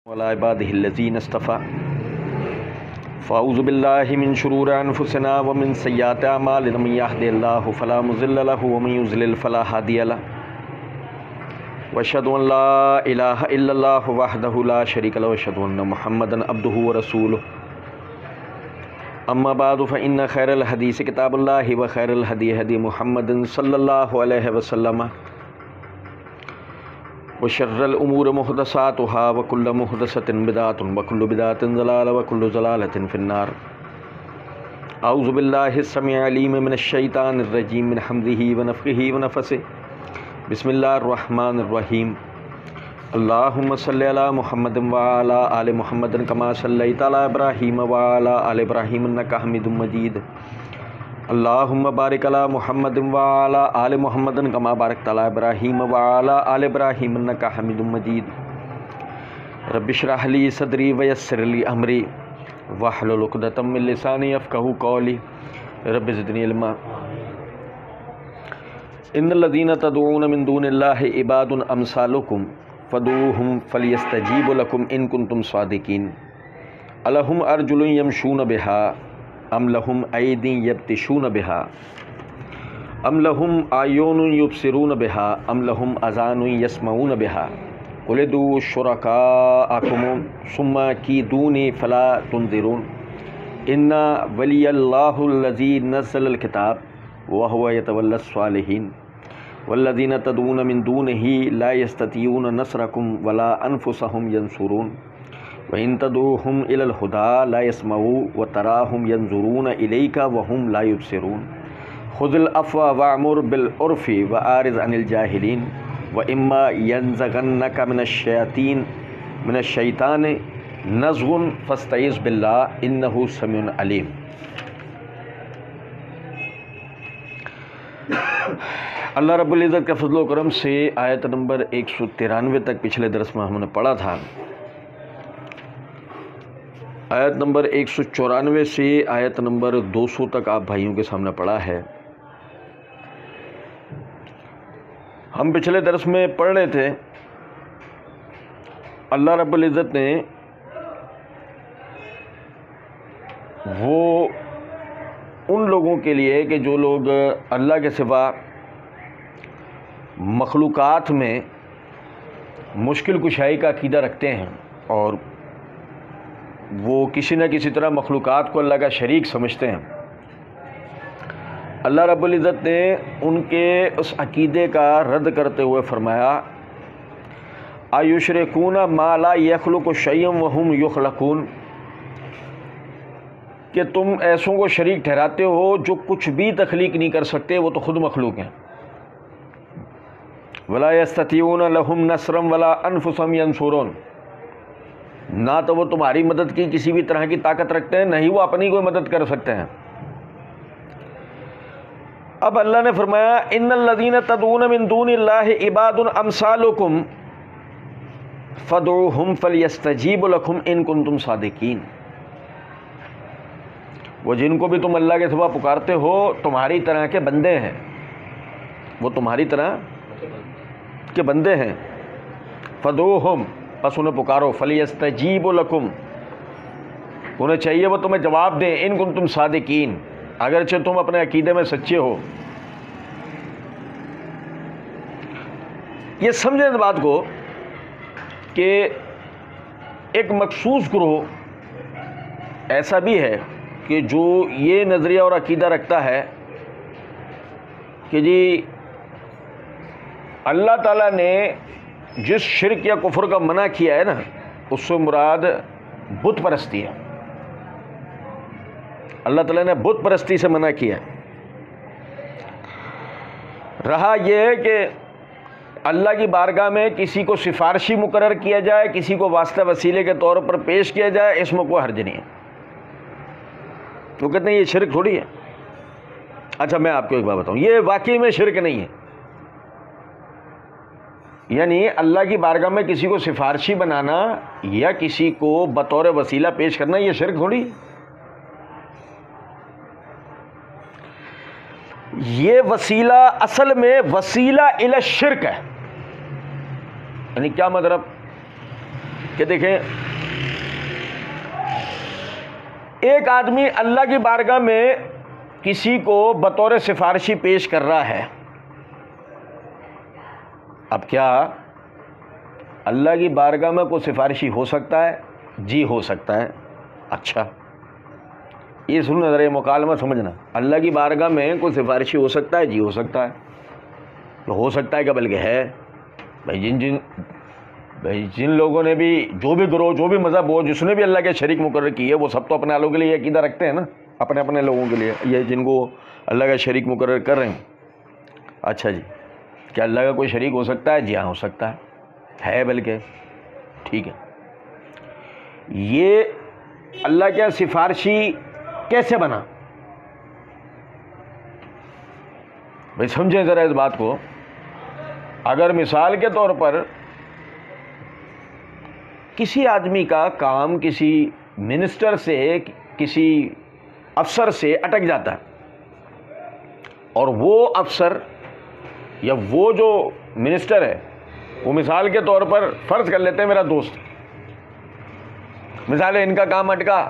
वला इबादिहिल्लज़ीना इस्तफ़ा फ़अऊज़ु बिल्लाहि मिन शुरूरि अनफुसिना व मिन सय्याति अमालिना मन यहदिहिल्लाहु फ़ला मुज़िल्ल लहु व मन युज़लिल फ़ला हादिय लहु व अशहदु अन ला इलाहा इल्लल्लाहु वहदहु ला शरीका लहु व अशहदु अन्न मुहम्मदन अब्दुहु व रसूलुहु अम्मा बादु फ़इन्न खैरल हदीस किताबुल्लाहि व खैरल हदी हदी मुहम्मदिन सल्लल्लाहु अलैहि वसल्लम व शर्रल उमूर मुहदसातुहा व कुल्लु मुहदसतिन बिदअतुन व कुल्लु बिदअतिन ज़लाला व कुल्लु ज़लालतिन फिन्नार। औज़ु बिल्लाहि स्समीइल अलीम मिनश शैतानिर रजीम मिन हम्ज़िहि व नफ़्ख़िहि व नफ़्सिहि। बिस्मिल्लाहिर रहमानिर रहीम। अल्लाहुम्मा सल्लि अला मुहम्मदिन व अला आलि मुहम्मदिन कमा सल्लैता अला इब्राहीम व अला आलि इब्राहीम इन्नका हमीदुम मजीद। अल्लाहुम्मा बारिक अला मुहम्मदिन व अला आलि मुहम्मदिन कमा बारकता अला इब्राहीम व अला आलि इब्राहीम इन्नका हमीदुम मजीद। रब्बि इश्रह ली सदरी व यस्सिर ली अमरी वहलुल उक़दतम मिन लिसानी यफ़क़हू क़ौली। रब्बि ज़िदनी इल्मा। इन्नल्लज़ीना तदऊन मिन दूनिल्लाहि इबादुन अमसालुकुम फ़दऊहुम फ़लयस्तजीबू लकुम इन कुंतुम सादिकीन। अलहुम अर्जुलुन यमशून बिहा अम लहुम ऐदीन यब्तिशून बिहा अम लहुम आयुनुन युबसिरून बिहा अम लहुम अज़ानुन यस्मऊन बिहा क़ुल उदू शुरकाअकुम सुम्मा कीदूनी फ़ला तुनज़िरून। इन्ना वलियल्लाहुल्लज़ी नज़्ज़लल किताब व हुवा यतवल्लस सालिहीन वल्लज़ीना तदऊन मिन दूनिही ला यस्ततीऊन नस्रकुम वला अनफुसहुम यंसुरून व इन तदऊहुम इलल हुदा ला यस्मऊ व तराहुम यंजुरून इलैका व हुम ला युबसिरून। खुज़िल अफ़्वा वअमुर बिल उर्फ़ि व आरिज़ अनिल जाहिलीन व इम्मा यंज़गन्नका मिनश शैतानि नज़ग़ुन फ़स्तइज़ बिल्लाह इन्नहु समीउन अलीम। अल्लाह रब्बुल इज़्ज़त के फ़ज़्ल व करम से आयत नंबर 193 तक पिछले दरस में हमने पढ़ा था। आयत नंबर 194 से आयत नंबर 200 तक आप भाइयों के सामने पढ़ा है। हम पिछले दरस में पढ़ रहे थे अल्लाह रब्बुल इज़्ज़त ने वो उन लोगों के लिए कि जो लोग अल्लाह के सिवा मखलूक़ात में मुश्किल कुशाई का अक़ीदा रखते हैं और वो किसी न किसी तरह मखलूक़ात को अल्लाह का शरीक समझते हैं, अल्लाह रब्बुल इज़्ज़त ने उनके उस अक़ीदे का रद्द करते हुए फरमाया अयुशरिकून मा ला यख़्लुक़ु शयअन व हुम युख़्लक़ून, कि तुम ऐसों को शरीक ठहराते हो जो कुछ भी तख्लीक नहीं कर सकते, वो तो ख़ुद मखलूक हैं। वला यस्ततीऊन लहुम नस्रम वला अनफुसहुम यंसुरून, ना तो वो तुम्हारी मदद की किसी भी तरह की ताकत रखते हैं, न ही वो अपनी कोई मदद कर सकते हैं। अब अल्लाह ने फरमाया इन्नल्लज़ीना तदऊन मिन दूनिल्लाहि इबादुन अमसालुकुम फ़दऊहुम फ़लयस्तजीबू लकुम इन कुंतुम सादिकीन। वो जिनको भी तुम अल्लाह के सिवा पुकारते हो तुम्हारी तरह के बंदे हैं, वो तुम्हारी तरह के बंदे हैं। फ़दऊहुम, बस उन्हें पुकारो, फ़लयस्तजीबू लकुम, उन्हें चाहिए वो तुम्हें जवाब दें, इन कुंतुम सादिकीन, अगरचे तुम अपने अकीदे में सच्चे हो। ये समझें इस बात को कि एक मखसूस ग्रोह ऐसा भी है कि जो ये नज़रिया और अकीदा रखता है कि जी अल्लाह ताला ने जिस शिर्क या कुफ्र का मना किया है ना, उससे मुराद बुत परस्ती है। अल्लाह ताला ने बुत परस्ती से मना किया है। रहा यह है कि अल्लाह की बारगाह में किसी को सिफारशी मुकर्रर किया जाए, किसी को वास्ता वसीले के तौर पर पेश किया जाए, इसमें कोई हर्ज नहीं है। तो कहते हैं ये शिरक थोड़ी है। अच्छा, मैं आपको एक बात बताऊं, ये वाकई में शिरक नहीं है। यानी अल्लाह की बारगाह में किसी को सिफारशी बनाना या किसी को बतौर वसीला पेश करना, ये शिरक थोड़ी है। ये वसीला असल में वसीला इला शिरक है। यानी क्या मतलब कि देखें, एक आदमी अल्लाह की बारगाह में किसी को बतौर सिफारिशी पेश कर रहा है। अब क्या अल्लाह की बारगाह में कोई सिफारिशी हो सकता है? जी हो सकता है। अच्छा, ये सुन ज़रा, ये मुकालमा समझना। अल्लाह की बारगाह में कोई सिफारिशी हो सकता है? जी हो सकता है। तो हो सकता है क्या, बल्कि है। भाई जिन लोगों ने भी, जो भी ग्रोह, जो भी मज़हब हो, जिसने भी अल्लाह के शरीक मुकर्रर किए, वो सब तो अपने आलों के लिए अकीदा रखते हैं ना, अपने अपने लोगों के लिए, ये जिनको अल्लाह का शरीक मुकर्रर कर रहे हैं। अच्छा जी, क्या अल्लाह का कोई शरीक हो सकता है? जी हाँ, हो सकता है बल्कि। ठीक है, ये अल्लाह का सिफारशी कैसे बना? भाई समझें ज़रा इस बात को। अगर मिसाल के तौर पर किसी आदमी का काम किसी मिनिस्टर से, किसी अफसर से अटक जाता है, और वो अफसर या वो जो मिनिस्टर है, वो मिसाल के तौर पर फ़र्ज़ कर लेते हैं मेरा दोस्त, मिसाल है इनका काम अटका,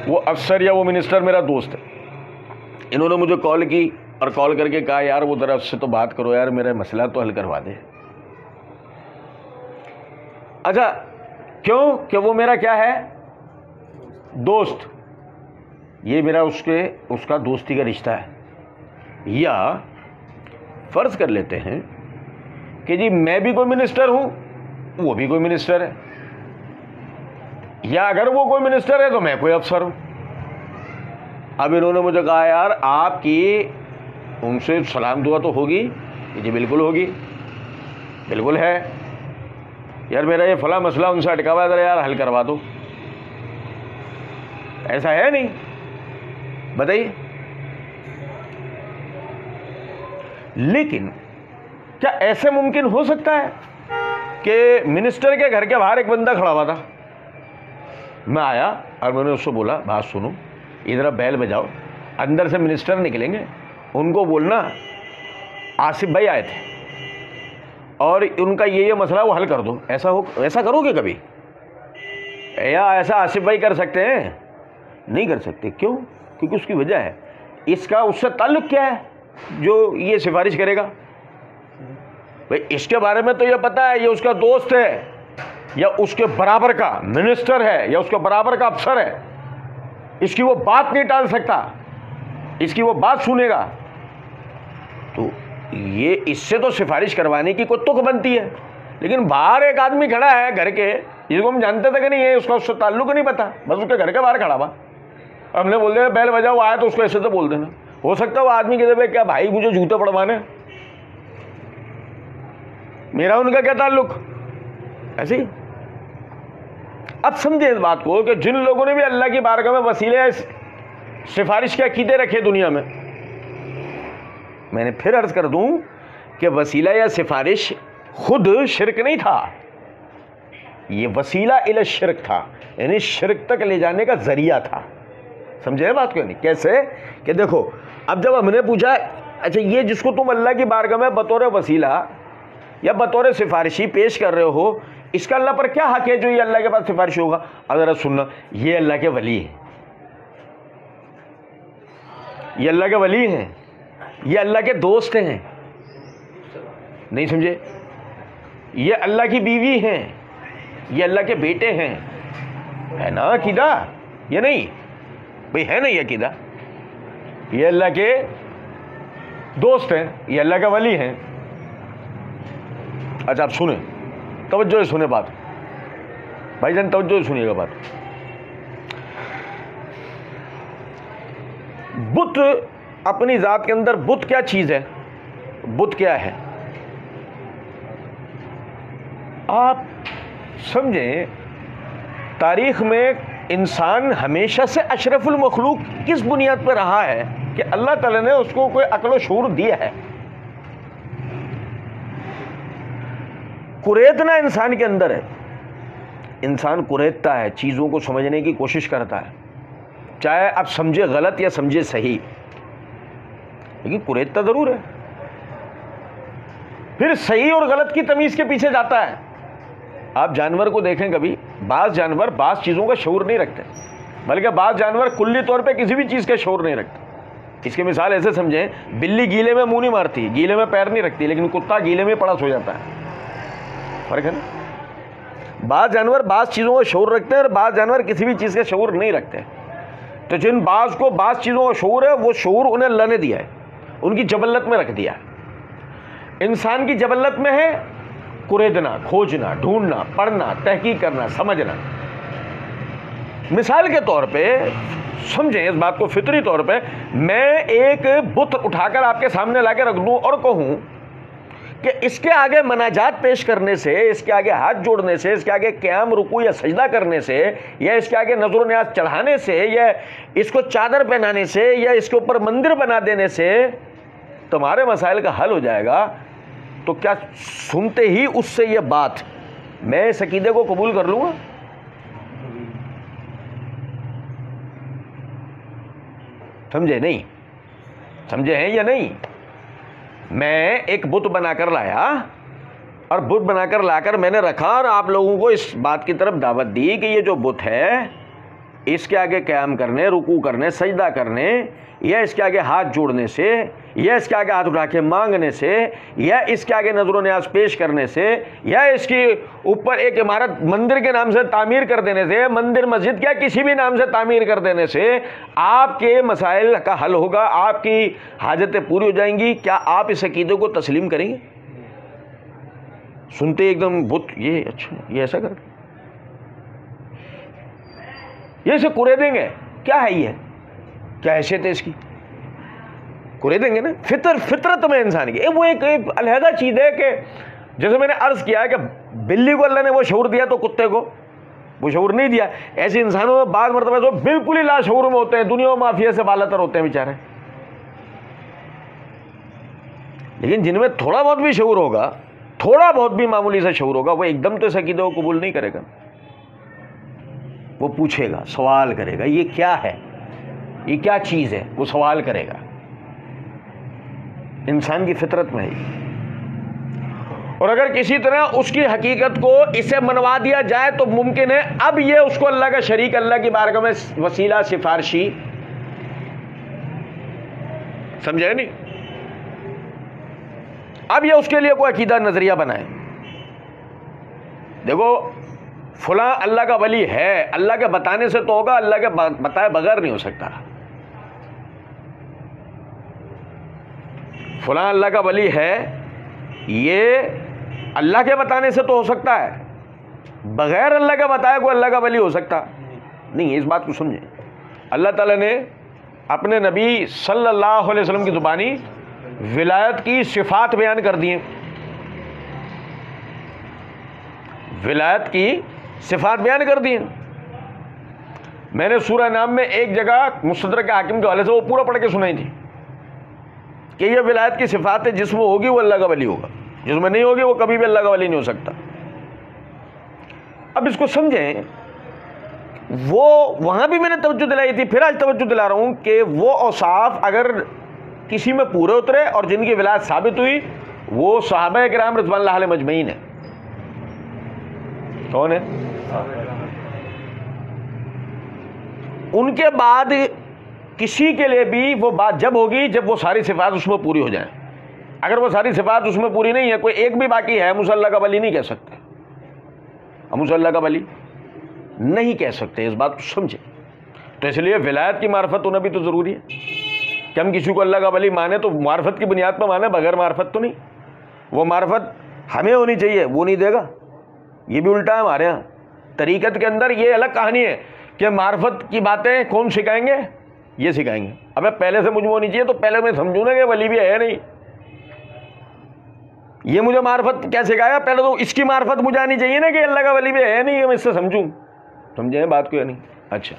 वो अफसर या वो मिनिस्टर मेरा दोस्त है, इन्होंने मुझे कॉल की और कॉल करके कहा यार वो ज़रा उससे तो बात करो यार, मेरा मसला तो हल करवा दे। अच्छा, क्यों? कि वो मेरा क्या है? दोस्त। ये मेरा उसका दोस्ती का रिश्ता है। या फर्ज कर लेते हैं कि जी मैं भी कोई मिनिस्टर हूं, वो भी कोई मिनिस्टर है, या अगर वो कोई मिनिस्टर है तो मैं कोई अफसर हूं। अब इन्होंने मुझे कहा यार आपकी उनसे सलाम दुआ तो होगी? जी बिल्कुल होगी, बिल्कुल है यार, मेरा ये फला मसला उनसे अटका हुआ है, यार हल करवा दो। ऐसा है नहीं? बताइए। लेकिन क्या ऐसे मुमकिन हो सकता है कि मिनिस्टर के घर के बाहर एक बंदा खड़ा हुआ था, मैं आया और मैंने उससे बोला बात सुनो, इधर आप बैल बजाओ, अंदर से मिनिस्टर निकलेंगे, उनको बोलना आसिफ भाई आए थे और उनका ये मसला वो हल कर दो। ऐसा करोगे कभी? या ऐसा आसिफ भाई कर सकते हैं? नहीं कर सकते। क्यों? क्योंकि उसकी वजह है, इसका उससे ताल्लुक़ क्या है जो ये सिफारिश करेगा? भाई इसके बारे में तो ये पता है ये उसका दोस्त है, या उसके बराबर का मिनिस्टर है, या उसके बराबर का अफसर है, इसकी वो बात नहीं टाल सकता, इसकी वो बात सुनेगा। तो ये इससे तो सिफारिश करवाने की कोई तुक बनती है। लेकिन बाहर एक आदमी खड़ा है घर के, जिसको हम जानते थे कि नहीं है, उससे ताल्लुक नहीं पता, बस उसके घर के बाहर खड़ा हुआ, हमने बोल दिया बैल बजाओ, आया तो उसको ऐसे तो बोल देना। हो सकता है वो आदमी कहते भाई क्या भाई मुझे जूते पड़वाने, मेरा उनका क्या ताल्लुक? ऐसे ही। अब समझे इस बात को कि जिन लोगों ने भी अल्लाह की बारगाह में वसीले सिफारिश के अकीदे रखे दुनिया में, मैंने फिर अर्ज कर दूं कि वसीला या सिफारिश खुद शिरक नहीं था, ये वसीला इला शिरक था, यानी शिरक तक ले जाने का जरिया था। समझे बात क्यों नहीं? कैसे? कि देखो, अब जब हमने पूछा अच्छा ये जिसको तुम अल्लाह की बारगाह में बतौर वसीला या बतौर सिफारिशी पेश कर रहे हो, इसका अल्लाह पर क्या हक है जो ये अल्लाह के पास सिफारिश होगा? अगर सुनना, ये अल्लाह के वली है, ये अल्लाह के वली हैं, ये अल्लाह के दोस्त हैं, नहीं समझे? ये अल्लाह की बीवी हैं, ये अल्लाह के बेटे हैं, है ना अकीदा? ये नहीं भाई, है नहीं अकीदा? ये अल्लाह के दोस्त हैं, ये अल्लाह का वली हैं। अच्छा आप सुने, तवज्जो से सुने बात, भाईजान तवज्जो से सुनिएगा बात। बुत अपनी जात के अंदर, बुत क्या चीज है? बुत क्या है? आप समझें, तारीख में इंसान हमेशा से अशरफुल मखलूक किस बुनियाद पर रहा है कि अल्लाह ताला ने उसको कोई अक्ल व शऊर दिया है। कुरेदना इंसान के अंदर है, इंसान कुरेदता है, चीज़ों को समझने की कोशिश करता है, चाहे आप समझे गलत या समझे सही, लेकिन कुरेदता ज़रूर है। फिर सही और गलत की तमीज़ के पीछे जाता है। आप जानवर को देखें कभी, बाज़ जानवर बाज़ चीज़ों का शऊर नहीं रखते, बल्कि बाज़ जानवर कुल्ली तौर पे किसी भी चीज़ का शऊर नहीं रखते। इसकी मिसाल ऐसे समझें, बिल्ली गीले में मुंह नहीं मारती, गीले में पैर नहीं रखती, लेकिन कुत्ता गीले में पड़ा सो जाता है। फर्क है ना। बाज़ जानवर बाज़ चीज़ों का शऊर रखते हैं और बाज़ जानवर किसी भी चीज़ का शऊर नहीं रखते। तो जिन बाज़ को बाज़ चीज़ों का शऊर है, वो शऊर उन्हें अल्लाह ने दिया है, उनकी जबल्लत में रख दिया है। इंसान की जबल्लत में है कुरेदना, खोजना, ढूंढना, पढ़ना, तहकीक करना, समझना। मिसाल के तौर पे समझें इस बात को, फितरी तौर पे मैं एक बुत उठाकर आपके सामने लाके रख दूं और कहूं कि इसके आगे मनाजात पेश करने से, इसके आगे हाथ जोड़ने से, इसके आगे क़याम, रुकू या सजदा करने से, या इसके आगे नज़र न्याज चढ़ाने से, या इसको चादर पहनाने से, या इसके ऊपर मंदिर बना देने से तुम्हारे मसाइल का हल हो जाएगा, तो क्या सुनते ही उससे यह बात मैं इस अकीदे को कबूल कर लूंगा? समझे नहीं? समझे हैं या नहीं? मैं एक बुत बनाकर लाया और बुत बनाकर लाकर मैंने रखा और आप लोगों को इस बात की तरफ दावत दी कि ये जो बुत है, इसके आगे क़याम करने, रुकू करने, सजदा करने, या इसके आगे हाथ जोड़ने से, या इसके आगे हाथ उठा के मांगने से, या इसके आगे नजर न्याज पेश करने से, या इसके ऊपर एक इमारत मंदिर के नाम से तामीर कर देने से, मंदिर मस्जिद क्या किसी भी नाम से तामीर कर देने से आपके मसाइल का हल होगा, आपकी हाजतें पूरी हो जाएंगी। क्या आप इस अकीदे को तस्लीम करेंगे? सुनते एकदम बुत, ये अच्छा, ये ऐसा कर, ये इसे कुरे देंगे, क्या है ये, क्या हैसियत है इसकी? कुरे देंगे ना। फितरत में इंसान की वो एक अलहदा चीज़ है कि जैसे मैंने अर्ज किया है कि बिल्ली को अल्लाह ने वो शऊर दिया तो कुत्ते को वो शऊर नहीं दिया। ऐसे इंसानों में बाद मरतबा जो बिल्कुल ही लाशऊर में होते हैं, दुनिया माफिया से बालातर होते हैं बेचारे, लेकिन जिनमें थोड़ा बहुत भी शऊर होगा, थोड़ा बहुत भी मामूली सा शऊर होगा, वो एकदम तो इस अकीदे को कबूल नहीं करेगा। वो पूछेगा, सवाल करेगा, ये क्या है, ये क्या चीज़ है, वो सवाल करेगा। इंसान की फितरत में है। और अगर किसी तरह उसकी हकीकत को इसे मनवा दिया जाए तो मुमकिन है अब ये उसको अल्लाह का शरीक, अल्लाह की बारगाह में वसीला, सिफारशी, समझे नहीं? अब ये उसके लिए कोई अकीदा नजरिया बनाए। देखो फुला अल्लाह का वली है, अल्लाह के बताने से तो होगा, अल्लाह के बताए बगैर नहीं हो सकता। फुला अल्लाह का वली है, ये अल्लाह के बताने से तो हो सकता है, बगैर अल्लाह का बताए कोई अल्लाह का वली हो सकता नहीं है। इस बात को समझें। अल्लाह ताला ने अपने नबी सल्लल्लाहु अलैहि वसल्लम की ज़ुबानी विलायत की सिफ़ात बयान कर दी हैं। विलायत की सिफ़ात बयान कर दी हैं। मैंने सूरह नाम में एक जगह मुस्तदरक हाकिम के हवाले से वो पूरा पढ़ के सुनाई थी कि ये विलायत की सिफ़ात है, जिसमें होगी वो अल्लाह का वली होगा, जिसमें नहीं होगी वो कभी भी अल्लाह का वली नहीं हो सकता। अब इसको समझें। वो वहाँ भी मैंने तवज्जो दिलाई थी, फिर आज तवज्जो दिला रहा हूँ कि वो औसाफ अगर किसी में पूरे उतरे और जिनकी विलायत साबित हुई वो सहाबा किराम रिज़वानुल्लाह अलैहिम मजमईन है। कौन है? उनके बाद किसी के लिए भी वो बात जब होगी जब वो सारी सिफात उसमें पूरी हो जाए। अगर वो सारी सिफात उसमें पूरी नहीं है, कोई एक भी बाकी है, मुसल्ला का वली नहीं कह सकते, हम मुसल्ला का वली नहीं कह सकते। इस बात को समझे। तो इसलिए विलायत की मार्फत होना भी तो ज़रूरी है कि हम किसी को अल्लाह का वली माने तो मार्फत की बुनियाद पर माने, बगैर मार्फत तो नहीं। वो मार्फत हमें होनी चाहिए, वो नहीं देगा। ये भी उल्टा है हमारे यहाँ तरीक़त के अंदर। ये अलग कहानी है कि मार्फत की बातें कौन सिखाएंगे, ये सिखाएंगे। अबे पहले से मुझे होनी चाहिए तो पहले मैं समझूँ ना कि वली भी है नहीं। ये मुझे मार्फत क्या सिखाया, पहले तो इसकी मार्फत मुझे आनी चाहिए ना कि अल्लाह का वली भी है नहीं, मैं इससे समझूँ। समझे बात को या नहीं? अच्छा,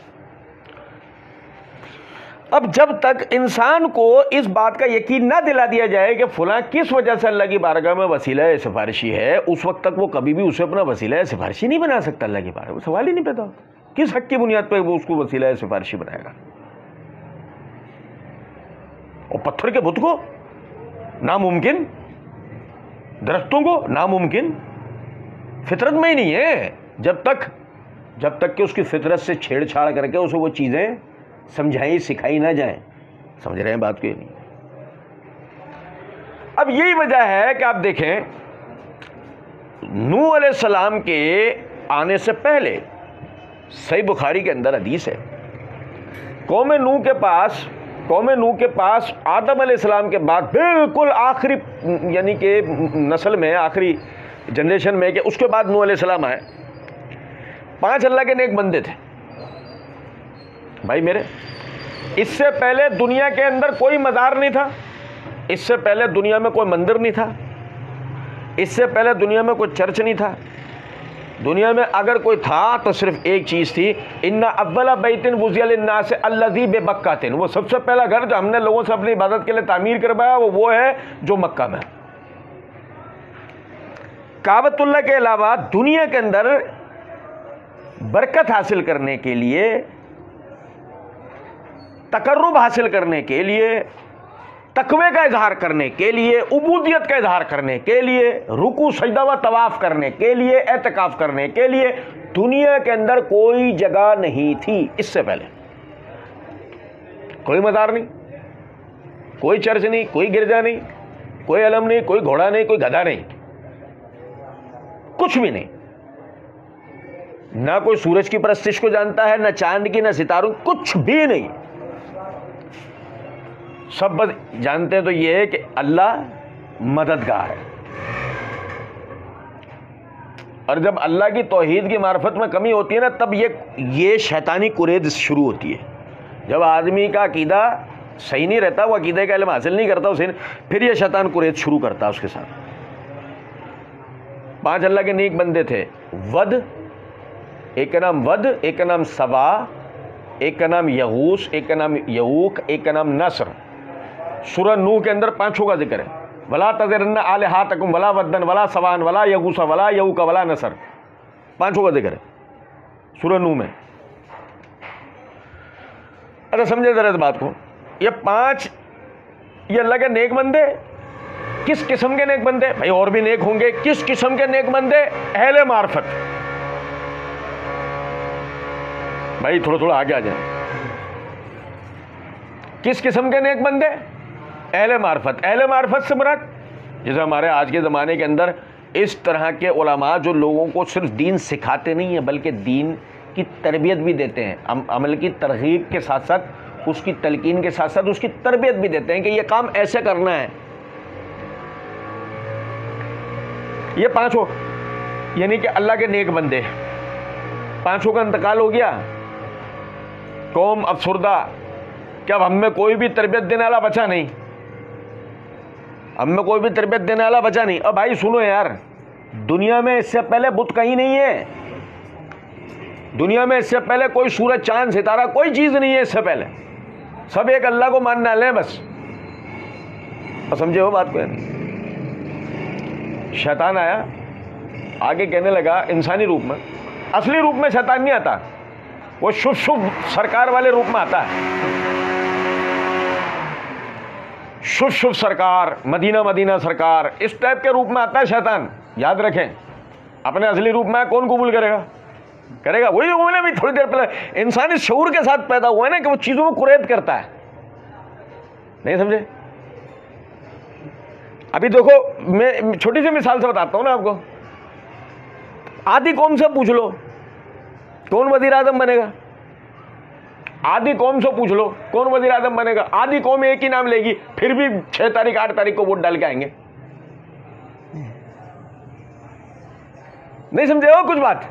अब जब तक इंसान को इस बात का यकीन ना दिला दिया जाए कि फलां किस वजह से अल्लाह की बारगाह में वसीला सिफारिशी है, उस वक्त तक वो कभी भी उसे अपना वसीला सिफारिशी नहीं बना सकता अल्लाह की बारगाह में। सवाल ही नहीं पैदा होता किस हक की बुनियाद पर वो उसको वसीला सिफारिशी बनाएगा। और पत्थर के बुत को नामुमकिन, दरख्तों को नामुमकिन, फितरत में ही नहीं है, जब तक कि उसकी फितरत से छेड़छाड़ करके उसे वो चीज़ें समझाई सिखाई ना जाए। समझ रहे हैं बात को? नहीं। अब यही वजह है कि आप देखें, नूह अलैहिस्सलाम के आने से पहले सही बुखारी के अंदर हदीस है, कौम नूह के पास आदम अलैहिस्सलाम के बाद बिल्कुल आखिरी यानी कि नस्ल में आखिरी जनरेशन में कि उसके बाद नूह अलैहिस्सलाम आए, 5 अल्लाह के नेक बंदे थे भाई मेरे। इससे पहले दुनिया के अंदर कोई मज़ार नहीं था, इससे पहले दुनिया में कोई मंदिर नहीं था, इससे पहले दुनिया में कोई चर्च नहीं था। दुनिया में अगर कोई था तो सिर्फ एक चीज़ थी, इन्ना अव्वला बैतिन वुज़िया लिन्नास अल्लज़ी बेबक्कातिन, वो सबसे पहला घर जो हमने लोगों से अपनी इबादत के लिए तामीर करवाया वो है जो मक्का में। काबतुल्लाह के अलावा दुनिया के अंदर बरकत हासिल करने के लिए, तकर्रुब हासिल करने के लिए, तकवे का इजहार करने के लिए, उबूदियत का इजहार करने के लिए, रुकू सजदा व तवाफ करने के लिए, एतकाफ करने के लिए दुनिया के अंदर कोई जगह नहीं थी। इससे पहले कोई मज़ार नहीं, कोई चर्च नहीं, कोई गिरजा नहीं, कोई अलम नहीं, कोई घोड़ा नहीं, कोई गधा नहीं, कुछ भी नहीं। ना कोई सूरज की परस्तिश को जानता है, ना चांद की, ना सितारों, कुछ भी नहीं। सब बस जानते हैं तो ये है कि अल्लाह मददगार है। और जब अल्लाह की तौहीद की मार्फत में कमी होती है ना, तब ये शैतानी कुरेद शुरू होती है। जब आदमी का अकीदा सही नहीं रहता, वो अकीदे का इल्म हासिल नहीं करता उसे, फिर ये शैतान कुरेद शुरू करता है उसके साथ। 5 अल्लाह के नेक बंदे थे, वद, एक का नाम वद, एक का नाम सबा, एक का नाम यगूस, एक का नाम यऊक, एक का नाम नसर। सूरह नूह के अंदर 5 का जिक्र है, वला तज़रन्ना आलिहातकुम वला वद्दन वला सवान वला यगूसा वला यऊका वला नसर, 5 का जिक्र है सूरह नूह में। अच्छा समझे जरा इस बात को, ये 5 ये अल्लाह के नेक बंदे। किस किस्म के नेक बंदे? भाई और भी नेक होंगे। किस किस्म के नेक बंदे? अहले मार्फत। भाई थोड़ा आगे आ जाए। किस किस्म के नेक बंदे? अहले मार्फत। अहले मार्फत से मुराद जैसे हमारे आज के ज़माने के अंदर इस तरह के उलमा जो लोगों को सिर्फ दीन सिखाते नहीं है बल्कि दीन की तरबियत भी देते हैं, अमल की तरगीब के साथ साथ उसकी तलकीन के साथ साथ उसकी तरबियत भी देते हैं कि ये काम ऐसे करना है। ये 5 यानी कि अल्लाह के नेक बंदे, 5 का इंतकाल हो गया, कौम अफसुर्दा कि अब हम में कोई भी तरबियत देने वाला बचा नहीं, हम में कोई भी तरबियत देने वाला बचा नहीं। अब भाई सुनो यार, दुनिया में इससे पहले बुत कहीं नहीं है, दुनिया में इससे पहले कोई सूरज चांद सितारा कोई चीज़ नहीं है। इससे पहले सब एक अल्लाह को मानने वाले हैं बस। और समझे हो बात को? शैतान आया आगे कहने लगा इंसानी रूप में, असली रूप में शैतान नहीं आता, वो शुभ शुभ सरकार वाले रूप में आता है। शुभ शुभ सरकार, मदीना सरकार, इस टाइप के रूप में आता है शैतान। याद रखें, अपने असली रूप में कौन कबूल करेगा? वही जो मैंने भी थोड़ी देर पहले इंसानी शऊर के साथ पैदा हुआ है ना कि वो चीज़ों को कुरैद करता है। नहीं समझे? अभी देखो मैं छोटी सी मिसाल से बताता हूँ ना आपको। आदि कौम से पूछ लो कौन वजीर आजम बनेगा, आदि कौम से पूछ लो कौन वजीर आजम बनेगा, आदि कौम एक ही नाम लेगी, फिर भी 6 तारीख 8 तारीख को वोट डाल के आएंगे। नहीं समझे हो कुछ बात?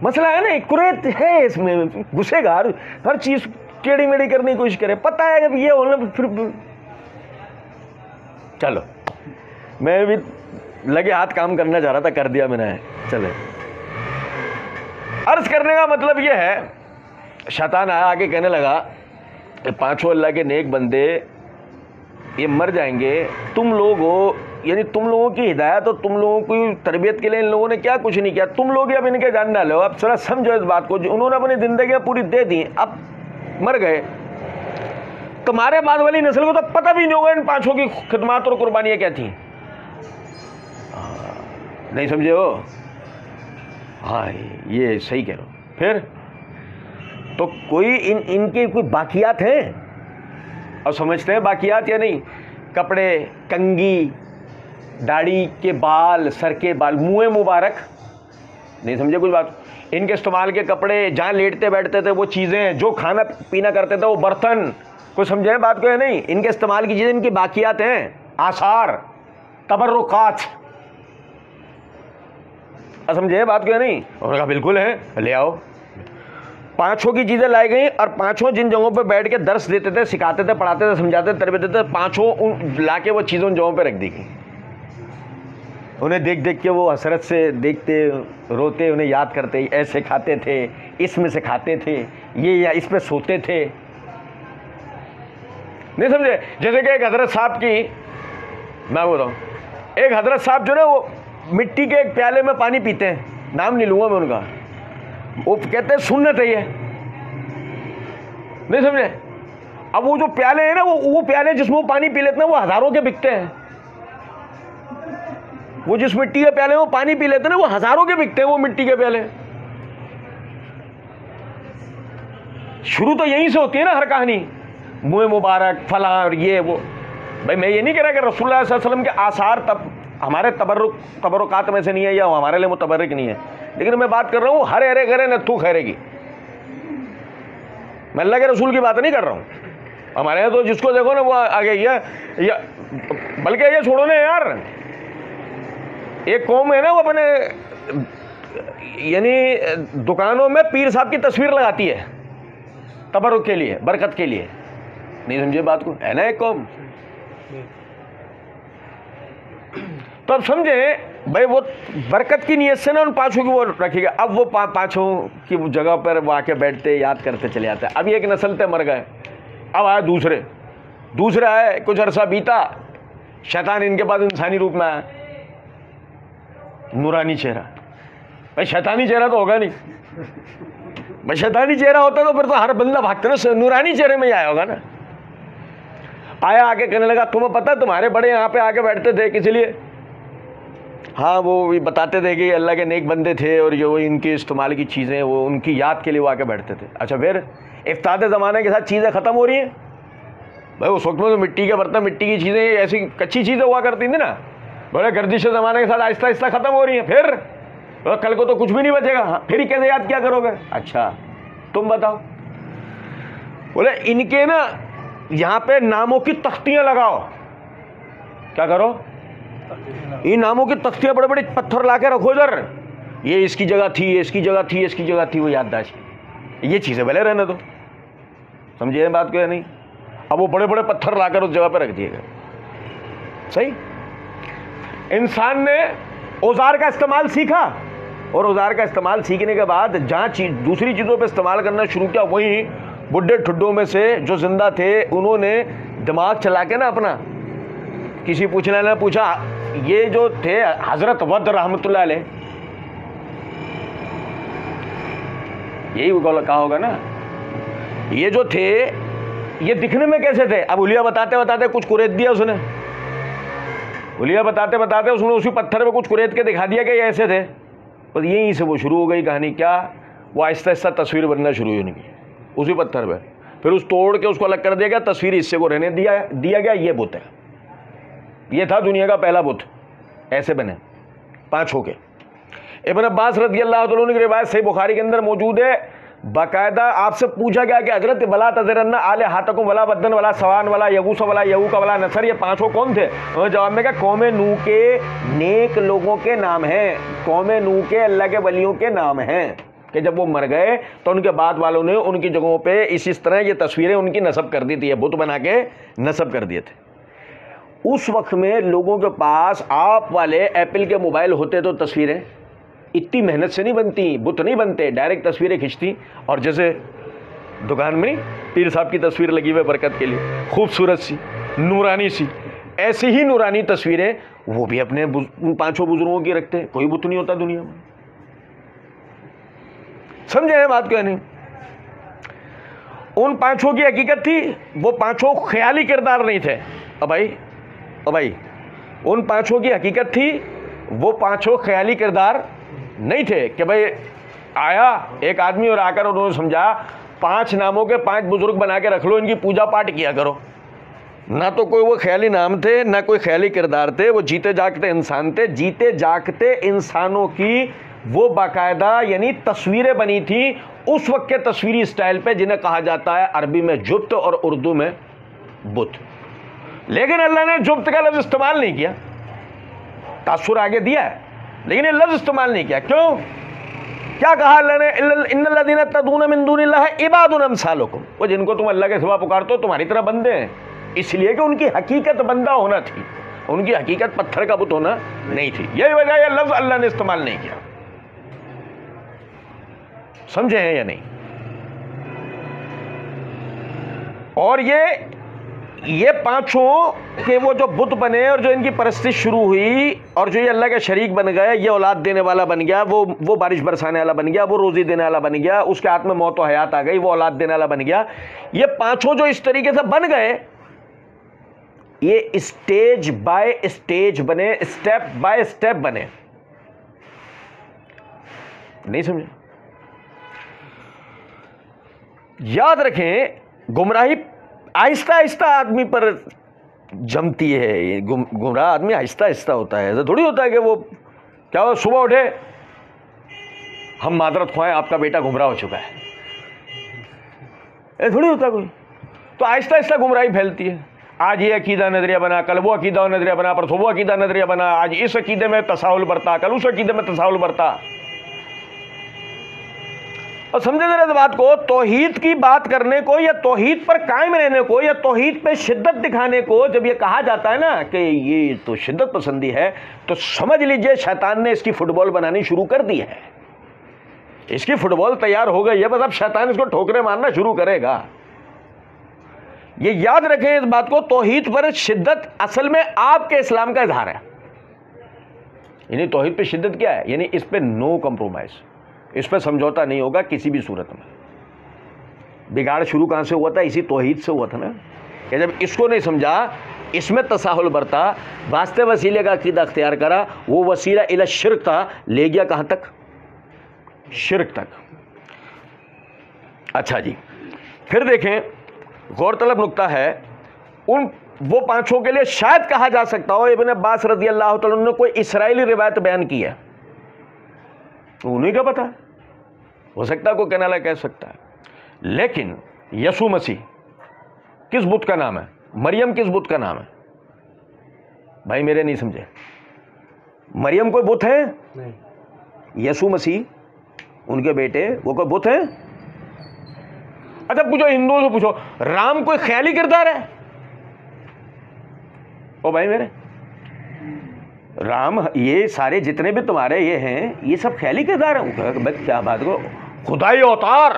मसला है ना, कुरैत है इसमें, घुसेगा हर चीज टेढ़ी मेढ़ी करने की कोशिश करे। पता है जब ये होना फिर चलो, मैं भी लगे हाथ काम करना चाह रहा था, कर दिया मैंने। चले, अर्ज करने का मतलब ये है, शैतान आया आगे कहने लगा 5 अल्लाह के नेक बंदे ये मर जाएंगे, तुम लोग हो, यानी तुम लोगों की हिदायत और तुम लोगों की तरबियत के लिए इन लोगों ने क्या कुछ नहीं किया, तुम लोग ही अब इनके जान डाले हो। अब थोड़ा समझो इस बात को, उन्होंने अपनी जिंदगी पूरी दे दी, अब मर गए, तुम्हारे बाद वाली नस्ल को तो पता भी नहीं होगा इन 5 की खिदमत और कुर्बानियाँ क्या थी। नहीं समझे हो? हाँ, ये सही कह रहे हो। फिर तो कोई इनके कोई बाकियात हैं? और समझते हैं बाकियात या नहीं? कपड़े, कंगी, दाढ़ी के बाल, सर के बाल, मुँह मुबारक, नहीं समझे कुछ बात? इनके इस्तेमाल के कपड़े, जहाँ लेटते बैठते थे वो चीज़ें, जो खाना पीना करते थे वो बर्तन, कुछ समझे हैं बात को या नहीं? इनके इस्तेमाल की चीज़ें इनकी बाकियात हैं, आसार, तबर्रुकात, समझे बात को या नहीं? उन्होंने कहा बिल्कुल है, ले आओ। पांचों की चीज़ें लाई गई और पांचों जिन जगहों पे बैठ के दर्स देते थे, सिखाते थे, पढ़ाते थे, समझाते थे, तरबियत देते थे, पांचों ला के वो चीज़ें उन जगहों पे रख दी गई। उन्हें देख देख के वो हसरत से देखते, रोते, उन्हें याद करते, ऐसे खाते थे, इसमें से खाते थे, ये या इस पे सोते थे, नहीं समझे? जैसे कि एक हजरत साहब की मैं बोल रहा हूँ, एक हजरत साहब जो ना वो मिट्टी के एक प्याले में पानी पीते हैं, नाम नहीं लूँगा मैं उनका, वो कहते हैं सुन्नत है ये, नहीं समझे? अब वो जो प्याले हैं ना, वो प्याले जिसमें वो पानी पी लेते हैं वो हज़ारों के बिकते हैं। वो जिस मिट्टी के प्याले में वो पानी पी लेते हैं ना, वो हज़ारों के बिकते हैं वो मिट्टी के प्याले। शुरू तो यहीं से होती है ना हर कहानी, मुँह मुबारक, फला और ये वो। भाई मैं ये नहीं कह रहा कि रसूलुल्लाह सल्लल्लाहु अलैहि वसल्लम के आसार तब हमारे तबरुकात में से नहीं है या हमारे लिए मुतबर्रिक नहीं है, लेकिन मैं बात कर रहा हूँ हरे हरे घरे न तू खैरे की। मैं अल्लाह के रसूल की बात नहीं कर रहा हूँ। हमारे यहाँ तो जिसको देखो ना वो आगे ये बल्कि ये छोड़ो ना यार, एक कौम है ना वो अपने यानी दुकानों में पीर साहब की तस्वीर लगाती है तबरुक के लिए, बरकत के लिए, नहीं समझे बात को? है ना एक कौम। तो अब समझे भाई, वो बरकत की नीयत से ना उन पांचों की वो रखेगा। अब वो पांचों की जगह पर वो आके बैठते, याद करते चले आते। अब एक नस्ल थे, मर गए, अब आए दूसरे आए, कुछ अरसा बीता, शैतान इनके पास इंसानी रूप में आया, नूरानी चेहरा। भाई शैतानी चेहरा तो होगा नहीं, भाई शैतानी चेहरा होता तो फिर तो हर बंदा भागता ना, नूरानी चेहरे में ही आया होगा ना। आया, आके कहने लगा तुम्हें पता तुम्हारे बड़े यहाँ पे आके बैठते थे किस लिए? हाँ, वो भी बताते थे कि अल्लाह के नेक बंदे थे और जो इनके इस्तेमाल की चीज़ें वो उनकी याद के लिए वो आके बैठते थे। अच्छा, फिर इफ्ताद ज़माने के साथ चीज़ें ख़त्म हो रही हैं। भाई उस वक्त में तो मिट्टी के बर्तन, मिट्टी की चीज़ें, ऐसी कच्ची चीज़ें हुआ करती थी ना, बड़े गर्दिश ज़माने के साथ आहिस्ता आहिस्ता ख़त्म हो रही हैं। फिर तो कल को तो कुछ भी नहीं बचेगा। हाँ, फिर ही कैसे याद क्या करोगे? अच्छा तुम बताओ। बोले इनके ना यहाँ पे नामों की तख्तियाँ लगाओ। क्या करो? इन नामों की तख्तियाँ बड़े बड़े पत्थर ला के रखो इधर, ये इसकी जगह थी, ये इसकी जगह थी, इसकी जगह थी, वो याददाश्त। ये चीज़ें भले रहने दो, समझिए बात को या नहीं? अब वो बड़े बड़े पत्थर लाकर उस जगह पर रख दिए गए। सही, इंसान ने औजार का इस्तेमाल सीखा और औजार का इस्तेमाल सीखने के बाद जहाँ दूसरी चीज़ों पर इस्तेमाल करना शुरू किया, वहीं बुढ़े ठुड्डों में से जो जिंदा थे उन्होंने दिमाग चला के ना अपना, किसी पूछने ने पूछा, ये जो थे हजरत वद रहमतुल्लाह अलैह, यही कहा होगा ना, ये जो थे ये दिखने में कैसे थे? अब उलिया बताते बताते कुछ कुरेद दिया उसने, उलिया बताते बताते उसने उसी पत्थर पे कुछ कुरेद के दिखा दिया कि ये ऐसे थे। और यहीं से वो शुरू हो गई कहानी। क्या? वो आहिस्ता आहिस्ता तस्वीर बनना शुरू हुई उनकी उसी पत्थर पे। फिर उस तोड़ के उसको अलग कर दिया गया, तस्वीर हिस्से को रहने दिया गया। ये बुत है, ये था दुनिया का पहला बुत, ऐसे बने पांचों के। इब्न अब्बास रज़ी अल्लाह तआला अन्हु की रिवायत सही बुखारी के अंदर मौजूद है, बाकायदा आपसे पूछा गया कि हजरत वला तज़रन्ना आले हातकुम वला बद्दन वला सवान वला यगूस वला यऊक वला नसर, ये पांचों कौन थे? उन्होंने जवाब में कहा कौम नूह के नेक लोगों के नाम हैं, कौम नूह के अल्लाह के वलियों के नाम हैं, कि जब वो मर गए तो उनके बाद वालों ने उनकी जगहों पे इस तरह ये तस्वीरें उनकी नस्ब कर दी थी, ये बुत बना के नस्ब कर दिए थे। उस वक्त में लोगों के पास आप वाले एप्पल के मोबाइल होते तो तस्वीरें इतनी मेहनत से नहीं बनती, बुत नहीं बनते, डायरेक्ट तस्वीरें खींचती। और जैसे दुकान में पीर साहब की तस्वीर लगी हुई बरकत के लिए, खूबसूरत सी, नूरानी सी, ऐसी ही नूरानी तस्वीरें वो भी अपने पांचों बुजुर्गों की रखते। कोई बुत नहीं होता दुनिया में, समझे हैं बात? क्यों नहीं? उन पांचों की हकीकत थी, वो पांचों ख्याली किरदार नहीं थे। अब भाई उन पांचों की हकीकत थी, वो पांचों ख्याली किरदार नहीं थे कि भाई आया एक आदमी और आकर उन्होंने समझा 5 नामों के 5 बुजुर्ग बना के रख लो, इनकी पूजा पाठ किया करो। ना तो कोई वो ख्याली नाम थे, ना कोई ख्याली किरदार थे, वो जीते जागते इंसान थे। जीते जागते इंसानों की वो बाकायदा यानी तस्वीरें बनी थी उस वक्त के तस्वीरी स्टाइल पे, जिन्हें कहा जाता है अरबी में जुब्त और उर्दू में बुत। लेकिन अल्लाह ने जुब्त का लफ्ज इस्तेमाल नहीं किया, तासुर आगे दिया है लेकिन ये लफ्ज इस्तेमाल नहीं किया। क्यों? क्या कहा अल्लाह ने? इन्नल्लज़ीना तदूना मिन दूनिल्लाहि इबादुन अमसालुकुम, वो जिनको तुम अल्लाह के सिवा पुकारते हो तुम्हारी तरह बंदे हैं, इसलिए कि उनकी हकीकत बंदा होना थी, उनकी हकीकत पत्थर का बुत होना नहीं थी। यही वजह यह लफ्ज अल्लाह ने इस्तेमाल नहीं किया। समझे हैं या नहीं? और ये पांचों के वो जो बुत बने और जो इनकी परस्तिश शुरू हुई और जो ये अल्लाह के शरीक बन गए, ये औलाद देने वाला बन गया, वो बारिश बरसाने वाला बन गया, वो रोजी देने वाला बन गया, उसके हाथ में मौत और हयात आ गई, वो औलाद देने वाला बन गया। ये पांचों जो इस तरीके से बन गए, ये स्टेज बाय स्टेज बने, स्टेप बाय स्टेप बने। नहीं समझे? याद रखें, गुमराही आहिस्ता आहिस्ता आदमी पर जमती है। गुमराह आदमी आहिस्ता आहिस्ता होता है, ऐसा थोड़ी होता है कि वो क्या हो सुबह उठे हम मादरत ख्वाएं आपका बेटा गुमराह हो चुका है, ऐसा थोड़ी होता कोई। तो आहिस्ता आहिस्ता गुमराही फैलती है। आज ये अकीदा नजरिया बना, कल वो अकीदा नजरिया बना, परसों वो अकीदा नजरिया बना, आज इस अकीदे में तसाहुल बरता, कल उस अकीदे में तसाहुल बरता। और समझे जरा इस बात को, तौहीद की बात करने को या तौहीद पर कायम रहने को या तौहीद पे शिद्दत दिखाने को जब ये कहा जाता है ना कि ये तो शिद्दत पसंदी है, तो समझ लीजिए शैतान ने इसकी फुटबॉल बनानी शुरू कर दी है। इसकी फुटबॉल तैयार हो गई है, बस अब शैतान इसको ठोकरे मारना शुरू करेगा। ये याद रखें इस बात को, तौहीद पर शिद्दत असल में आपके इस्लाम का इजहार है। यानी तौहीद पे शिद्दत क्या है? यानी इस पे नो कॉम्प्रोमाइज, इस पर समझौता नहीं होगा किसी भी सूरत में। बिगाड़ शुरू कहां से हुआ था? इसी तौहीद से हुआ था ना, कि जब इसको नहीं समझा, इसमें तसाहुल बरता, वास्ते वसीले का अकीदा अख्तियार करा, वो वसीला इला शिर्क था, ले गया कहां तक? शिर्क तक। अच्छा जी, फिर देखें, गौरतलब नुक्ता है, वो पांचों के लिए शायद कहा जा सकता हो इब्न अब्बास रज़ी अल्लाह तआला ने कोई इसराइली रिवायत बयान की है, उन्हीं का पता है, हो सकता है कोई कहने वाला कह सकता है। लेकिन यसू मसीह किस बुत का नाम है? मरियम किस बुत का नाम है? भाई मेरे नहीं समझे, मरियम कोई बुत है? नहीं। यसू मसीह उनके बेटे, वो कोई बुत है? अच्छा पूछो, हिंदुओं से पूछो, राम कोई ख्याली किरदार है? ओ भाई मेरे, राम ये सारे जितने भी तुम्हारे ये हैं, ये सब ख्याली किरदार हैं? क्या बात करो, खुदाई अवतार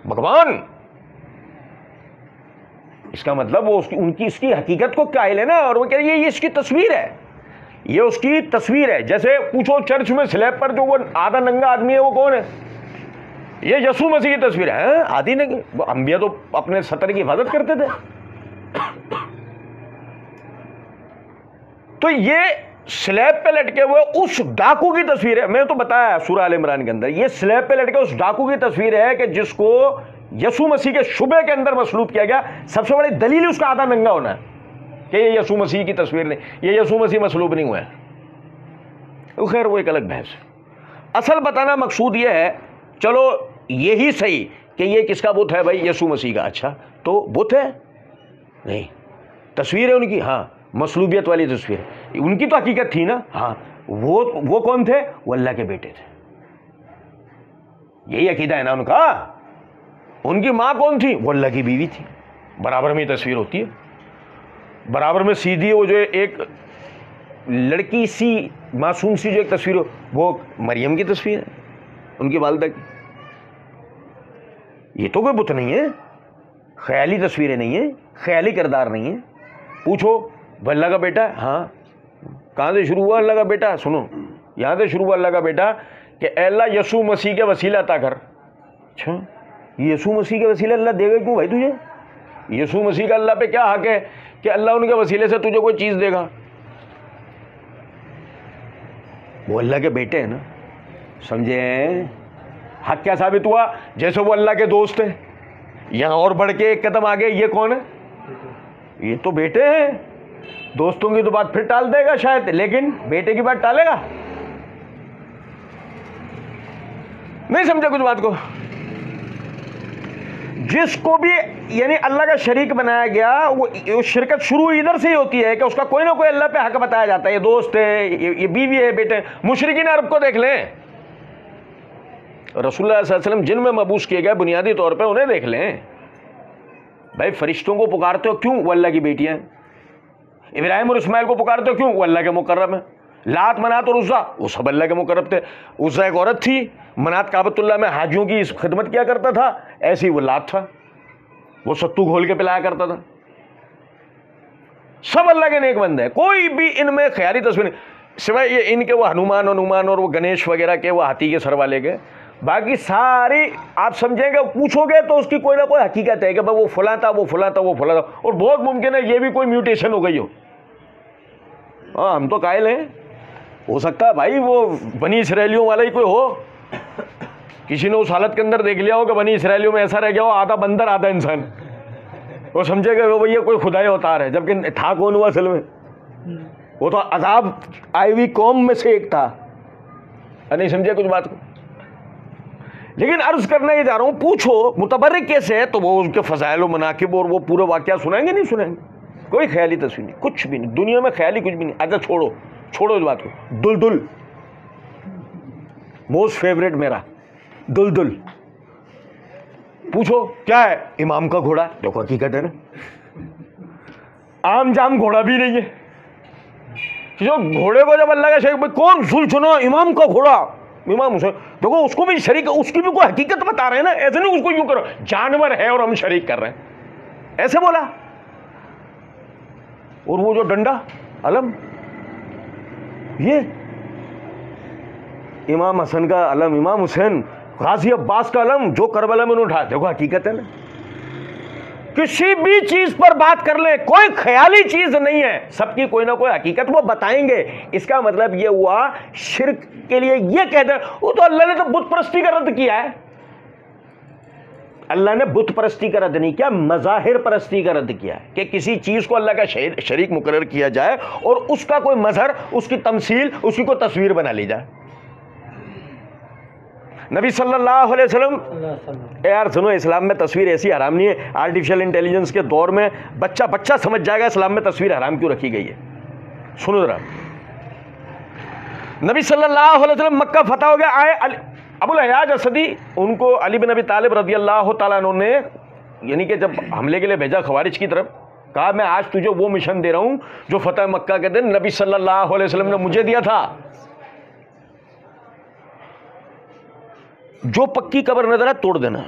भगवान, इसका मतलब वो उनकी इसकी हकीकत को कायल है ना। और वो कह रही है ये इसकी तस्वीर है, ये उसकी तस्वीर है। जैसे पूछो चर्च में स्लैब पर जो वो आधा नंगा आदमी है वो कौन है? ये यसू मसीह की तस्वीर है। आधी नंगे, वो अंबिया तो अपने सतर की हिफाजत करते थे। तो ये स्लैब पे लटके हुए उस डाकू की तस्वीर है। मैं तो बताया सूरह आल इमरान के अंदर, ये स्लैब पे लटके उस डाकू की तस्वीर है कि जिसको यसू मसीह के शुबे के अंदर मसलूब किया गया। सबसे बड़ी दलील उसका आधा नंगा होना है कि ये यसू मसीह की तस्वीर नहीं, ये यसू मसीह मसलूब नहीं हुआ है। तो खैर वो एक अलग बहस है। असल बताना मकसूद ये है, चलो यही सही कि ये किसका बुत है भाई? यसू मसीह का। अच्छा तो बुत है? नहीं, तस्वीर है उनकी, हाँ, मसलूबियत वाली तस्वीर। उनकी तो हकीकत थी ना, हाँ। वो कौन थे? वो अल्लाह के बेटे थे। यही अकीदा है ना उनका। उनकी मां कौन थी? वो अल्लाह की बीवी थी। बराबर में तस्वीर होती है, बराबर में सीधी वो जो एक लड़की सी मासूम सी जो एक तस्वीर हो, वो मरियम की तस्वीर है, उनकी वालिदा की। ये तो कोई बुत नहीं है, ख्याली तस्वीरें नहीं है, ख्याली किरदार नहीं है। पूछो वो अल्लाह का बेटा है? हाँ। कहाँ से शुरू हुआ अल्लाह का बेटा? सुनो, यहाँ से शुरू हुआ अल्लाह का बेटा कि अल्लाह यसू मसीह के वसीला अता कर। अच्छा, यसू मसीह के वसीले अल्लाह देगा क्यों भाई तुझे? यसू मसीह का अल्लाह पे क्या हक है कि अल्लाह उनके वसीले से तुझे कोई चीज़ देगा? वो अल्लाह के बेटे हैं ना, समझे? हक क्या साबित हुआ? जैसे वो अल्लाह के दोस्त हैं, यहाँ और बढ़ के एक कदम आगे, ये कौन है? ये तो बेटे हैं। दोस्तों की तो बात फिर टाल देगा शायद, लेकिन बेटे की बात टालेगा? नहीं समझे कुछ बात को? जिसको भी यानी अल्लाह का शरीक बनाया गया, वो शिरकत शुरू इधर से ही होती है कि उसका कोई ना कोई अल्लाह पे हक बताया जाता है। ये दोस्त है, ये बीवी है, बेटे हैं। मुशरिकीन अरब को देख लें, रसूलुल्लाह सल्लल्लाहु अलैहि वसल्लम जिनमें मबूस किए गए बुनियादी तौर पे, उन्हें देख लें। भाई फरिश्तों को पुकारते हो क्यों? वो अल्लाह की बेटियां हैं। इब्राहिम और इस्माइल को पुकारते हो क्यों? वो अल्लाह के मुकर्रम है। लात, मनात और उज़्ज़ा, वो सब अल्लाह के मुकर्रब थे। उज़्ज़ा एक औरत थी, मनात काबतुल्लाह में हाजियों की खिदमत किया करता था, ऐसे ही वो लात था, वो सत्तू घोल के पिलाया करता था। सब अल्लाह के नेक बंदे हैं, कोई भी इनमें ख्याली तस्वीर नहीं, सिवाय ये इनके वो हनुमान और वो गणेश वगैरह के, वो हाथी के सर वाले के। बाकी सारी आप समझेंगे, पूछोगे तो उसकी कोई ना कोई हकीकत है कि भाई वो फला था, वो फला था, वो फला था। और बहुत मुमकिन है ये भी कोई म्यूटेशन हो गई हो। हाँ, हम तो कायल हैं, हो सकता है भाई वो बनी इसराइलियों वाला ही कोई हो, किसी ने उस हालत के अंदर देख लिया हो कि बनी इसराइलियों में ऐसा रह गया हो, आधा बंदर आधा इंसान, वो समझेगा वो भैया कोई खुदाई अवतार है, जबकि था कौन हुआ असल में? वो तो अजाब आई हुई कौम में से एक था। नहीं समझे कुछ बात को? लेकिन अर्ज करना ये जा रहा हूं, पूछो मुतबर्रिक कैसे है, तो वो उसके फजाइल और मनाकिब और वो पूरा वाकया सुनाएंगे? नहीं सुनाएंगे। कोई ख्याली तस्वीर नहीं, कुछ भी नहीं दुनिया में, ख्याली कुछ भी नहीं। अच्छा छोड़ो इस बात को। दुलदुल मोस्ट फेवरेट मेरा, दुलदुल। पूछो क्या है? इमाम का घोड़ा। देखो हकीकत है ना, आम जाम घोड़ा भी नहीं है। जो घोड़े को जब अल्लाह का शरीक, कौन सुनो इमाम का घोड़ा, इमाम हुसैन, देखो उसको भी शरीक, उसकी भी कोई हकीकत बता रहे हैं ना, ऐसे नहीं उसको यूं करो जानवर है और हम शरीक कर रहे हैं, ऐसे बोला। और वो जो डंडा अलम, ये इमाम हसन का अलम, इमाम हुसैन, गाजी अब्बास का अलम, जो करबला में उठा। देखो हकीकत है ना, किसी भी चीज पर बात कर ले, कोई ख्याली चीज नहीं है, सबकी कोई ना कोई हकीकत वो बताएंगे। इसका मतलब ये हुआ शिर्क के लिए ये कहते हैं, वो तो अल्लाह ने तो बुत परस्ती का रद्द किया है। अल्लाह ने बुत परस्ती का रद्द नहीं किया, मज़ाहिर परस्ती का रद्द किया है कि किसी चीज को अल्लाह का शरीक मुकर्रर किया जाए और उसका कोई मजहर, उसकी तमसील, उसकी कोई तस्वीर बना ली जाए। नबी सल्लल्लाहु अलैहि वसल्लम, यार सुनो, इस्लाम में तस्वीर ऐसी हराम नहीं है। आर्टिफिशियल इंटेलिजेंस के दौर में बच्चा समझ जाएगा इस्लाम में तस्वीर हराम क्यों रखी गई है। सुनो जरा, नबी सल्लल्लाहु अलैहि वसल्लम मक्का फतह हो गया, आए अबुल हयाज असदी, उनको अली बिन अबी तालिब रज़ी अल्लाह तआला अन्हु ने यानी कि जब हमले के लिए भेजा खवारिज की तरफ, कहा मैं आज तुझे वो मिशन दे रहा हूं जो फतह मक्का के दिन नबी सल्लल्लाहु अलैहि वसल्लम ने मुझे दिया था। जो पक्की कब्र नजर है तोड़ देना।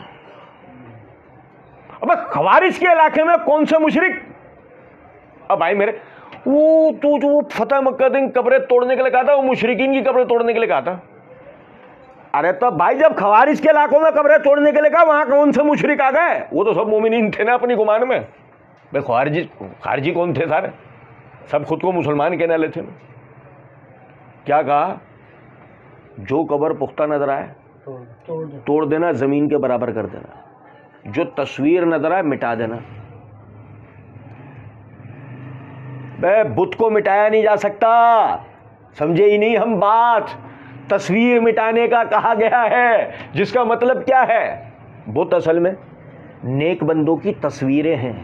अब खवारिज के इलाके में कौन से मुशरिक, अब भाई मेरे, वो तो जो फतह मक्का दिन कब्रें तोड़ने के लिए कहा था, वो मुशरिकीन की कब्रें तोड़ने के लिए कहा था। अरे तो भाई जब खवारिज के इलाकों में कब्रें तोड़ने के लिए कहा, वहां कौन से मुशरिक आ गए? वो तो सब मोमिनीन थे ना अपनी गुमान में। भाई खारजी कौन थे? सारे सब खुद को मुसलमान कहने वाले थे ना। क्या कहा? जो कब्र पुख्ता नजर आए तोड़ देना, जमीन के बराबर कर देना। जो तस्वीर नजर आए मिटा देना। बे बुत को मिटाया नहीं जा सकता, समझे ही नहीं हम बात। तस्वीर मिटाने का कहा गया है, जिसका मतलब क्या है? बुत असल में नेक बंदों की तस्वीरें हैं,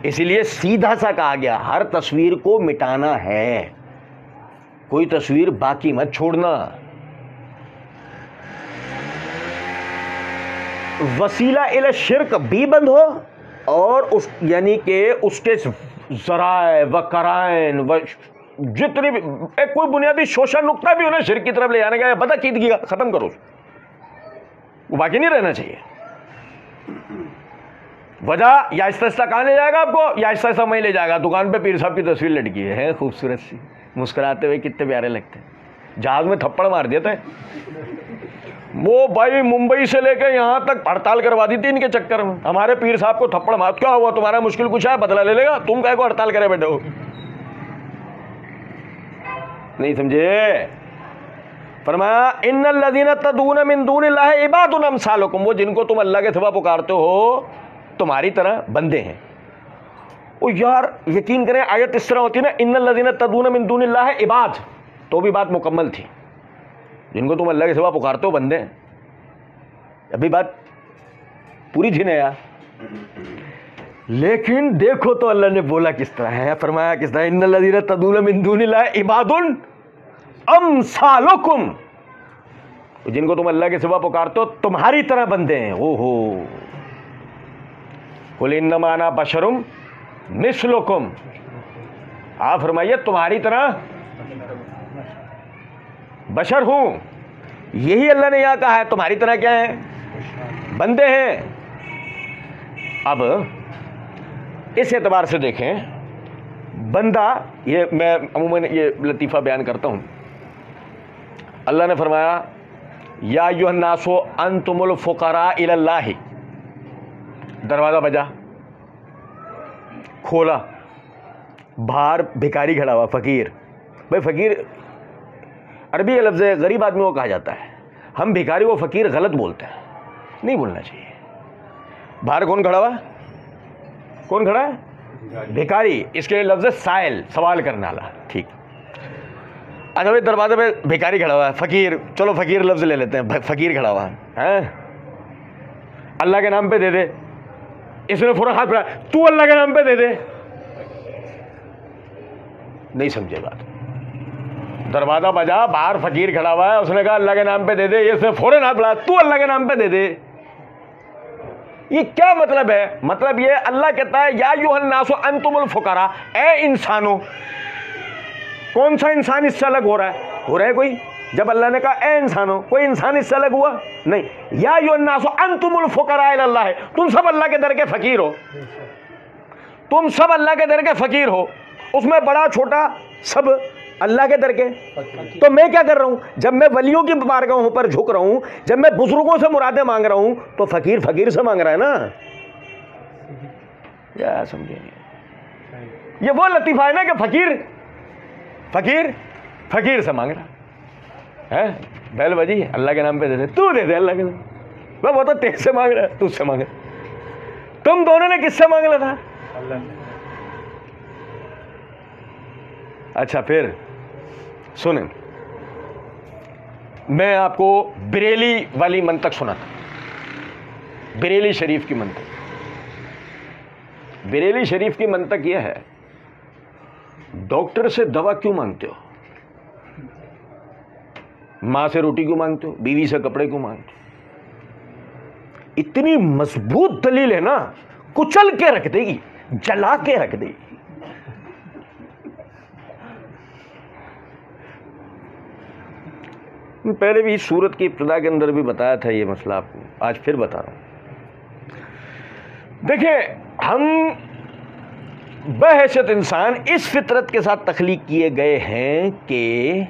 इसलिए सीधा सा कहा गया हर तस्वीर को मिटाना है, कोई तस्वीर बाकी मत छोड़ना। वसीला इला शिर्क भी बंद हो और उस यानी कि उसके ज़राए व कराइन व जितनी भी एक कोई बुनियादी शोषण नुक्ता भी हो ना शिर्क की तरफ ले जाने का, बता कीदगी का खत्म करो, वो बाकी नहीं रहना चाहिए। वजह या आहिस्ता कहाँ ले जाएगा आपको? या आहिस्ता वहीं ले जाएगा, दुकान पे पीर साहब की तस्वीर लटकी है खूबसूरत सी, मुस्कुराते हुए, कितने प्यारे लगते हैं, जहाज में थप्पड़ मार देते हैं। वो भाई मुंबई से लेकर यहाँ तक हड़ताल करवा दी थी इनके चक्कर में। हमारे पीर साहब को थप्पड़ मार, क्या हुआ तुम्हारा मुश्किल कुछ है, बदला ले लेगा, तुम काहे को हड़ताल करे बैठे हो? नहीं समझे? फरमाया इन्नल लज़ीना तदूना मिन दूनिल्लाहि इबादुन अमसालुकुम, वो जिनको तुम अल्लाह के सिवा पुकारते हो तुम्हारी तरह बंदे हैं। ओ यार यकीन करें आयत इस तरह होती है ना, इन्नल लज़ीना तदूना मिन दूनिल्लाहि इबाद, तो भी बात मुकम्मल थी, जिनको तुम अल्लाह के सिवा पुकारते हो बंदे हैं। अभी बात पूरी थी ना यार। लेकिन देखो तो अल्लाह ने बोला किस तरह है, फरमाया किस तरह, इन्नल लज़ीना तदूना मिन दूनिल्लाहि इबादुन अमसालुकुम, जिनको तुम अल्लाह के सिवा पुकारते हो तुम्हारी तरह बंदे हैं। ओहो, कुल इन्नमा अना बशरुम मिस्लुकुम, आप फरमाइए तुम्हारी तरह बशर हूं। यही अल्लाह ने यहां कहा है, तुम्हारी तरह क्या है, बंदे हैं। अब इस एतबार से देखें, बंदा, ये मैं अमूमन ये लतीफ़ा बयान करता हूँ, अल्लाह ने फरमाया या अय्युहन्नासु अंतुमुल फुक़रा इलल्लाहि, दरवाज़ा बजा, खोला, बाहर भिखारी खड़ा हुआ, फ़कीर। भाई फ़कीर अरबी का लफ्ज़ है, गरीब आदमी को कहा जाता है। हम भिखारी को फ़कीर गलत बोलते हैं, नहीं बोलना चाहिए। बाहर कौन खड़ा हुआ, कौन खड़ा है, भिखारी, इसके लफ्ज़ साइल, सवाल करने वाला, ठीक। अच्छा भाई दरवाजे पे भिखारी खड़ा हुआ है, फ़कीर, चलो फ़कीर लफ्ज़ ले लेते हैं, फ़कीर खड़ा हुआ है, अल्लाह के नाम पे दे दे। इसने फौरन हाथ बढ़ाया, तू अल्लाह के नाम पे दे दे। नहीं समझे बात। दरवाजा बजा, बाहर फ़कीर खड़ा हुआ है, उसने कहा अल्लाह के नाम पे दे दे, इसने फौरन हाथ बढ़ाया, तू अल्लाह के नाम पे दे दे। ये क्या मतलब है? मतलब ये अल्लाह कहता है या अय्युहन्नासु अंतुमुल फुक़रा, ए इंसानों। कौन सा इंसान इससे अलग हो रहा है? हो रहा है कोई? जब अल्लाह ने कहा ए इंसानों, कोई इंसान इससे अलग हुआ नहीं। या अय्युहन्नासु अंतुमुल फुक़रा इलल्लाह, तुम सब अल्लाह के दर के फ़कीर हो, तुम सब अल्लाह के दर के फ़कीर हो, उसमें बड़ा छोटा सब अल्लाह के दर के। तो मैं क्या कर रहा हूं, जब मैं वलियों की बारगाहों पर झुक रहा हूं, जब मैं बुजुर्गों से मुरादें मांग रहा हूं, तो फ़कीर फ़कीर से मांग रहा है ना। या समझे नहीं? ये वो लतीफ़ा है ना कि फ़कीर फ़कीर फ़कीर से मांग रहा है। बैल बजी, अल्लाह के नाम पे दे दे, तू दे दे अल्लाह के नाम। वो तो तेरे से मांग रहा है, तुझसे मांग रहा। तुम दोनों ने किससे मांगना था? अच्छा फिर सुने, मैं आपको बरेली वाली मंतक सुनाता, बरेली शरीफ की मंतक। बरेली शरीफ की मंतक यह है, डॉक्टर से दवा क्यों मांगते हो? मां से रोटी क्यों मांगते हो? बीवी से कपड़े क्यों मांगते हो? इतनी मजबूत दलील है ना, कुचल के रख देगी, जला के रख देगी। पहले भी सूरत की इब्तिदा के अंदर भी बताया था ये मसला आपको, आज फिर बता रहा हूं। देखिए, हम बहैसियत इंसान इस फितरत के साथ तख्लीक किए गए हैं कि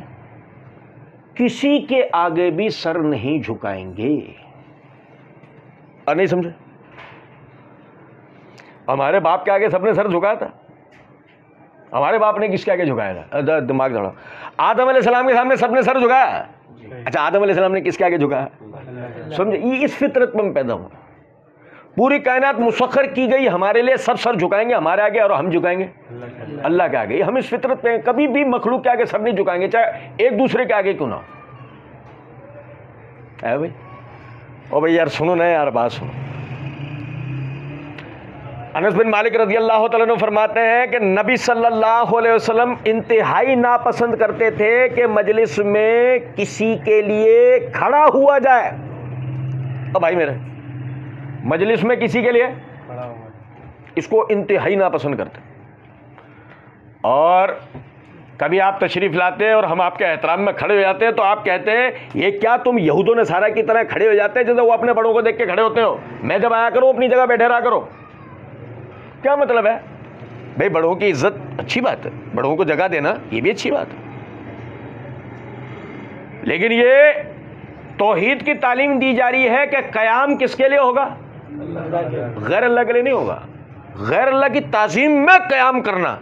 किसी के आगे भी सर नहीं झुकाएंगे। और नहीं समझे? हमारे बाप के आगे सबने सर झुकाया था। हमारे बाप ने किसके आगे झुकाया था? दिमाग दौड़ा। आदम अलैहिस्सलाम के सामने सबने सर झुकाया। अच्छा, आदम अलैहिस्सलाम ने किसके आगे झुकाया? समझे? ये इस फितरत में हम पैदा हुए। पूरी कायनात मुसख्खर की गई हमारे लिए, सब सर झुकाएंगे हमारे आगे और हम झुकाएंगे अल्लाह के आगे। हम इस फितरत पे कभी भी मखलूक के आगे सर नहीं झुकाएंगे, चाहे एक दूसरे के आगे क्यों ना है भाई। ओ भाई यार सुनो ना यार, बात सुनो। अनस बिन मालिक रज़ी अल्लाह तआला अन्हु फरमाते हैं कि नबी सल्लल्लाहु अलैहि वसल्लम इंतहाई नापसंद करते थे कि मजलिस में किसी के लिए खड़ा हुआ जाए। अब भाई मेरे मजलिस में किसी के लिए खड़ा हुआ, इसको इंतहाई नापसंद करते। और कभी आप तशरीफ लाते हैं और हम आपके एहतराम में खड़े हो जाते हैं तो आप कहते हैं ये क्या तुम यहूदो नसारा की तरह खड़े हो जाते हैं जैसे वो अपने बड़ों को देख के खड़े होते हो? मैं जब आया करूं अपनी जगह बैठे रहा करो। क्या मतलब है भाई? बड़ों की इज्जत अच्छी बात है, बड़ों को जगह देना ये भी अच्छी बात है, लेकिन ये तौहीद की तालीम दी जा रही है कि क़याम किसके लिए होगा? गैर अल्लाह के लिए नहीं होगा। गैर अल्लाह की ताज़ीम में क़याम करना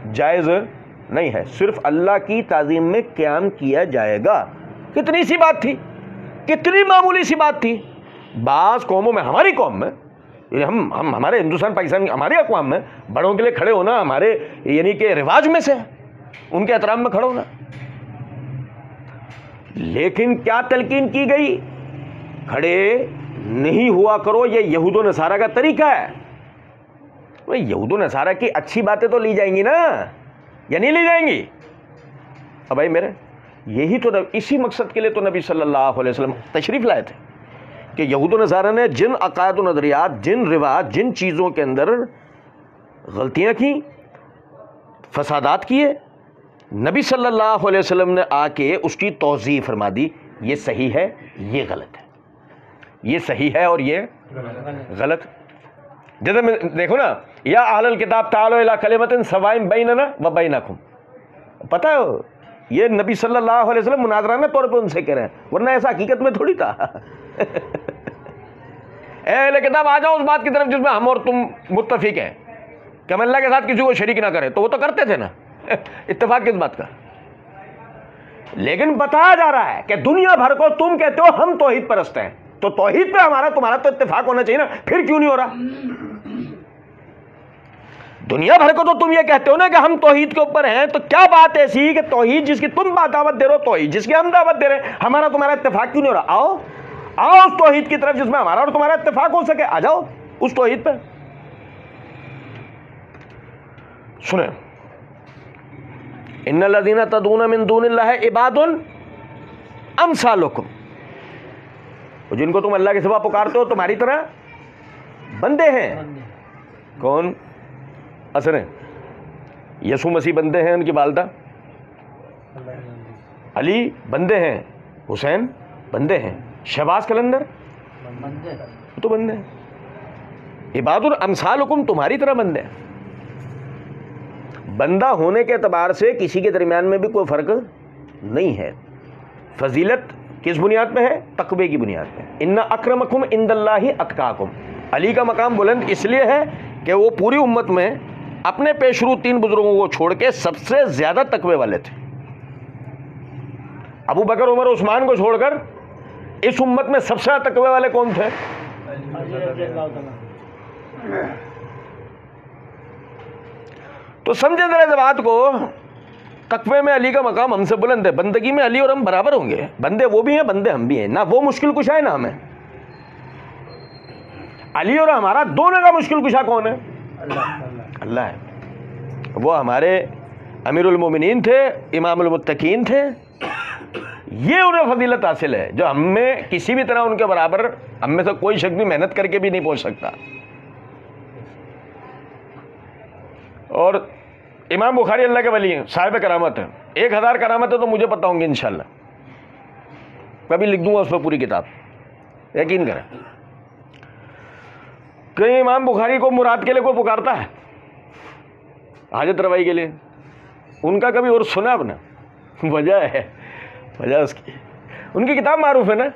जायज़ नहीं है, सिर्फ अल्लाह की ताज़ीम में क़याम किया जाएगा। कितनी सी बात थी, कितनी मामूली सी बात थी। बास कौमों में, हमारी कौम में, हम हमारे हिंदुस्तान पाकिस्तान हमारे अक़वाम में बड़ों के लिए खड़े होना हमारे यानी कि रिवाज में से है, उनके एहतराम में खड़े होना। लेकिन क्या तलकीन की गई, खड़े नहीं हुआ करो, ये यहूद व नसारा का तरीका है। भाई यहूद व नसारा की अच्छी बातें तो ली जाएंगी ना, या नहीं ली जाएंगी? अब भाई मेरे यही तो इसी मकसद के लिए तो नबी सल्लल्लाहु अलैहि वसल्लम तशरीफ़ लाए थे कि यहूद व नसारा ने जिन अक़ायद व नज़रियात, जिन रिवाज, जिन चीज़ों के अंदर गलतियाँ की, फसादात किए, नबी सल्लल्लाहु अलैहि वसल्लम ने आके उसकी तौज़ीह फरमा दी, ये सही है, ये गलत है, ये सही है और ये गलत। जैसे देखो ना, या अहलल किताब तालो इला कलिमतिन सवाइन बैनना व बैनकुम, पता है ये नबी सल्लल्लाहु अलैहि वसल्लम मुनाज़राना तौर पे उनसे कह रहे हैं, वरना ऐसा हकीकत में थोड़ी था। अहले किताब आ जाओ उस बात की तरफ जिसमें हम और तुम मुत्तफिक हैं कि हम अल्लाह के साथ किसी को शरीक ना करें, तो वो तो करते थे ना। इत्तेफाक किस बात का? लेकिन बताया जा रहा है कि दुनिया भर को तुम कहते हो हम तौहीद परस्त हैं, तो तौहीद पे हमारा तुम्हारा तो इत्तेफाक होना चाहिए ना, फिर क्यों नहीं हो रहा? दुनिया भर को तो तुम ये कहते हो ना कि हम तौहीद के ऊपर हैं, तो क्या बात ऐसी कि तौहीद जिसकी तुम दावत दे रहे हो, तौहीद जिसकी हम दावत दे रहे हैं, हमारा तुम्हारा इत्तेफाक क्यों नहीं हो रहा? आओ आओ उस तौहीद की तरफ जिसमें हमारा और तुम्हारा इत्तेफाक हो सके, आ जाओ उस तौहीद पे। सुने, इन्नल लज़ीना तदूना मिन दूनिल्लाहि इबादुन अमसालुकुम, जिनको तुम अल्लाह के सिवा पुकारते हो तुम्हारी तरह बंदे हैं। कौन? असर यसू मसीह बंदे हैं, उनकी वालदा अली बंदे हैं, हुसैन बंदे हैं, शहबाज कलंदर तो बंदे हैं। इबादुल अमसालुकुम तुम्हारी तरह बंदे हैं। बंदा होने के एतबार से किसी के दरमियान में भी कोई फ़र्क नहीं है। फजीलत किस बुनियाद पे है? तकवे की बुनियाद पे। इन्ना अक्रमकुम इंदल्लाहि अत्काकुम, अली का मकाम बुलंद इसलिए है कि वो पूरी उम्मत में अपने पेशरू 3 बुजुर्गों को छोड़ के सबसे ज़्यादा तकवे वाले थे। अबू बकर, उमर, उस्मान को छोड़कर इस उम्मत में सबसे ज़्यादा तकवे वाले कौन थे? तो समझे जरा इस बात को, तकवे में अली का मकाम हमसे बुलंद है, बंदगी में अली और हम बराबर होंगे। बंदे वो भी हैं, बंदे हम भी हैं ना। वो मुश्किल कुशा है ना हमें, अली और हमारा दोनों का मुश्किल कुशा कौन है? अल्लाह है। वो हमारे अमीरुल मोमिनीन थे, इमामुल मुत्तकीन थे। ये उन्हें फजीलत हासिल है जो हमें किसी भी तरह उनके बराबर, हम में से कोई शख्स भी मेहनत करके भी नहीं पहुंच सकता। और इमाम बुखारी अल्लाह के वली हैं, साहिब करामत है। 1000 करामत है तो मुझे पता होंगे इंशाल्लाह, कभी लिख दूंगा उस पर पूरी किताब, यकीन करें। कहीं इमाम बुखारी को मुराद के लिए कोई पुकारता है हाजत रवाई के लिए? उनका कभी और सुना अपना? वजह है, वजह उसकी, उनकी किताब मारूफ है ना,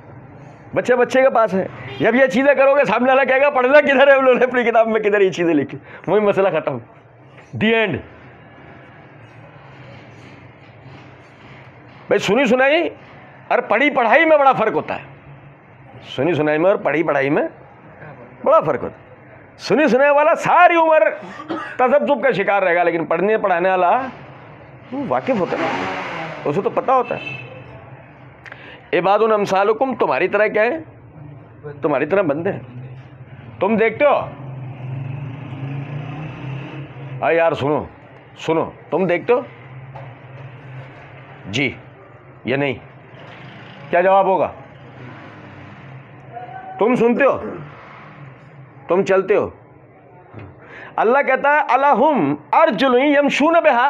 बच्चे बच्चे के पास है। जब ये चीज़ें करोगे सामने वाला कहेगा पढ़ना किधर है, उन्होंने अपनी किताब में किधर ये चीज़ें लिखी, वही मसला खत्म, दी एंड। भाई सुनी सुनाई और पढ़ी पढ़ाई में बड़ा फर्क होता है। सुनी सुनाई में और पढ़ी पढ़ाई में बड़ा फर्क होता है। सुनी सुनाई वाला सारी उम्र तज़ब्ज़ुब का शिकार रहेगा, लेकिन पढ़ने पढ़ाने वाला वाकिफ होता है, उसे तो पता होता है। इबादुन अमसालुकुम तुम्हारी तरह क्या है? तुम्हारी तरह बंदे हैं। तुम देखते हो, आ यार सुनो सुनो, तुम देखते हो जी या नहीं? क्या जवाब होगा? तुम सुनते हो, तुम चलते हो। अल्लाह कहता है अलहुम अर्जुलुन यमशून बिहा।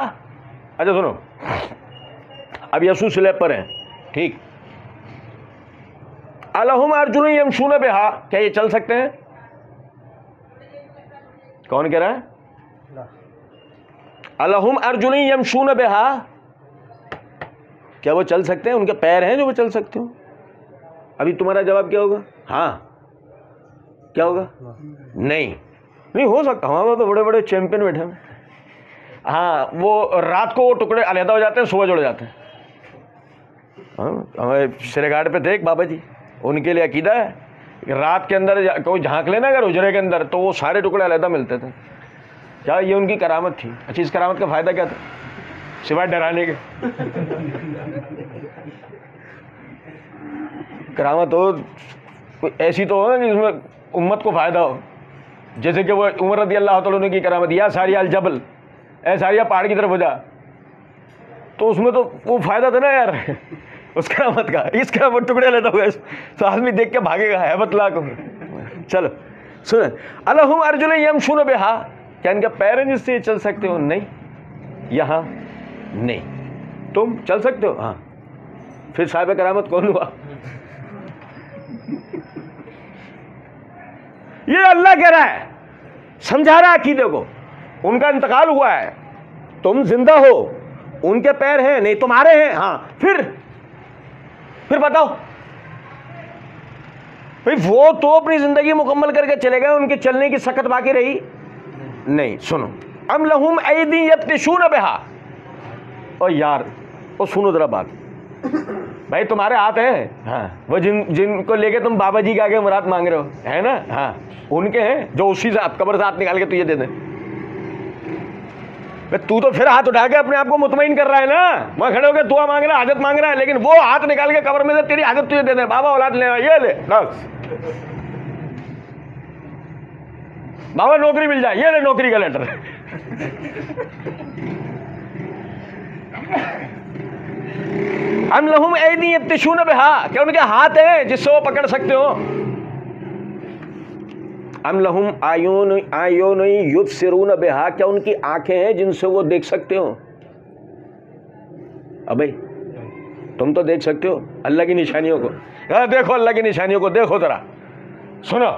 अच्छा सुनो, अब यसू स्लैब पर है, ठीक। अलहुम अर्जुलुन यमशून बिहा, क्या ये चल सकते हैं? कौन कह रहा है? अलहुम अर्जुलुन यमशून बिहा, क्या वो चल सकते हैं? उनके पैर हैं जो वो चल सकते हो? अभी तुम्हारा जवाब क्या होगा? हाँ। क्या होगा? नहीं, नहीं हो सकता। हमारे तो बड़े बड़े चैंपियन बैठे हैं। हाँ, वो रात को वो टुकड़े अलहदा हो जाते हैं, सुबह जुड़ जाते हैं। हमारे सिरेघाट पे थे एक बाबा जी, उनके लिए अकीदा है कि रात के अंदर कोई झांक लेना अगर उजरे के अंदर तो वो सारे टुकड़े अलग मिलते थे। क्या ये उनकी करामत थी? अच्छा, इस करामत का फ़ायदा क्या था सिवाय डराने के? करामत हो कोई ऐसी तो हो ना जिसमें उम्मत को फ़ायदा हो, जैसे कि वो उमर रज़ी अल्लाह तआला अन्हु की करामत, या सारिया अल जबल, ए सारिया पहाड़ की तरफ हो जा, तो उसमें तो वो फ़ायदा था ना यार उस करामत का। इस करामत टुकड़े लेता हुआ तो आदमी देख के भागेगा, हैबत लाख। चलो सुन, अलहुम अर्जुन यमशून बिहा, क्या इनका पैर है जिससे चल सकते हो? नहीं, यहाँ नहीं। तुम चल सकते हो? हाँ। फिर साहिब करामत कौन हुआ? ये अल्लाह कह रहा है, समझा रहा है अकीदे को। उनका इंतकाल हुआ है, तुम जिंदा हो, उनके पैर हैं नहीं, तुम्हारे हैं। हाँ, फिर बताओ भाई, वो तो अपनी जिंदगी मुकम्मल करके चले गए, उनके चलने की सकत बाकी रही नहीं। सुनो, अम लहुम ऐदी यब्तिशून बिहा, और यार वो सुनो जरा बात, भाई तुम्हारे हाथ हैं, हाँ, वो जिनको लेके तुम बाबा जी के आगे मुराद मांग रहे हो, है ना? हाँ, उनके हैं जो उसी से कब्र से हाथ निकाल के तुझे दे दें। तू तो फिर हाथ उठा के अपने आप को मुतमईन कर रहा है ना, वहां खड़े होकर दुआ मांग रहा है, हाजत मांग रहा है, लेकिन वो हाथ निकाल के कब्र में से तेरी हाजत तुझे दे दे, बाबा औलाद ले, ये ले, बस बाबा नौकरी मिल जाए, ये ले नौकरी का लेटर। हम लहुम ऐदी यब्तिशून बिहा, क्या उनके हाथ हैं जिससे वो पकड़ सकते हो? अम लहुम आयुन युबसिरून बिहा, क्या उनकी आंखें हैं जिनसे वो देख सकते हो? अबे तुम तो देख सकते हो अल्लाह की निशानियों को। देखो अल्लाह की निशानियों को, देखो जरा, सुनो,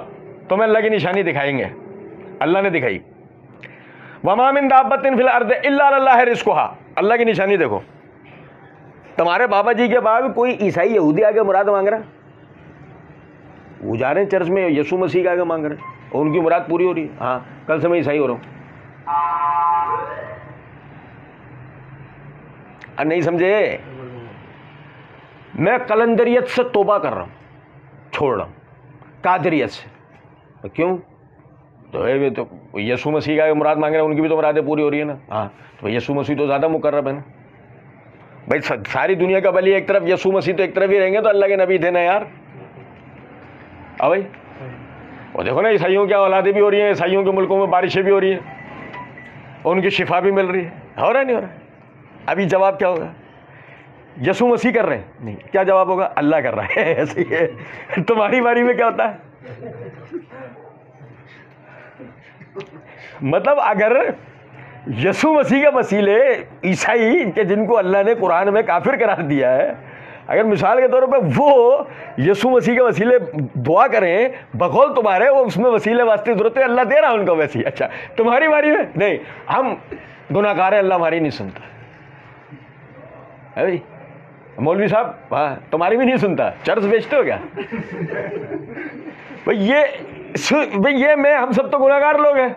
तुम्हें अल्लाह की निशानी दिखाएंगे, अल्लाह ने दिखाई। वमा मिन दाब्बतिन फिल अर्द इल्ला अल्लाह रिज़्कुहा, अल्लाह की निशानी देखो। तुम्हारे बाबा जी के बाद कोई ईसाई यहूदी आगे मुराद मांग रहा है, वो जा रहे हैं चर्च में यीशु मसीह के आगे मांग रहे हैं और उनकी मुराद पूरी हो रही है। हाँ, कल से मैं ईसाई हो रहा हूँ। नहीं समझे? मैं कलंदरियत से तौबा कर रहा हूँ, छोड़ रहा हूँ कादरियत से। तो क्यों? तो यीशु मसीह का मुराद मांग रहे हैं, उनकी भी तो मुरादें पूरी हो रही है ना। हाँ, तो यीशु मसीह तो ज़्यादा मुकर्रब है ना भाई। सारी दुनिया का बली एक तरफ, यीशु मसीह तो एक तरफ ही रहेंगे, तो अल्लाह के नबी थे ना यार। हाँ भाई, और देखो ना ईसाइयों की औलादें भी हो रही हैं, ईसाइयों के मुल्कों में बारिशें भी हो रही हैं, और उनकी शिफा भी मिल रही है। हो रहा नहीं हो रहा? अभी जवाब क्या होगा? यीशु मसीह कर रहे हैं? नहीं, क्या जवाब होगा? अल्लाह कर रहा है। ऐसे ही है। तुम्हारी बारी में क्या होता है? मतलब अगर यीशु मसीह के वसीले ईसाई के जिनको अल्लाह ने कुरान में काफिर करार दिया है, अगर मिसाल के तौर पे वो यीशु मसीह के वसीले दुआ करें बकौल तुम्हारे, वो उसमें वसीले वास्ते जरूरत है, अल्लाह दे रहा है उनको वैसी। अच्छा, तुम्हारी बारी में नहीं, हम गुनाहगार हैं, अल्लाह हमारी नहीं सुनता है भाई। मौलवी साहब, हाँ, तुम्हारी भी नहीं सुनता, चर्च बेचते हो क्या भाई? ये मैं, हम सब तो गुनाहगार लोग हैं।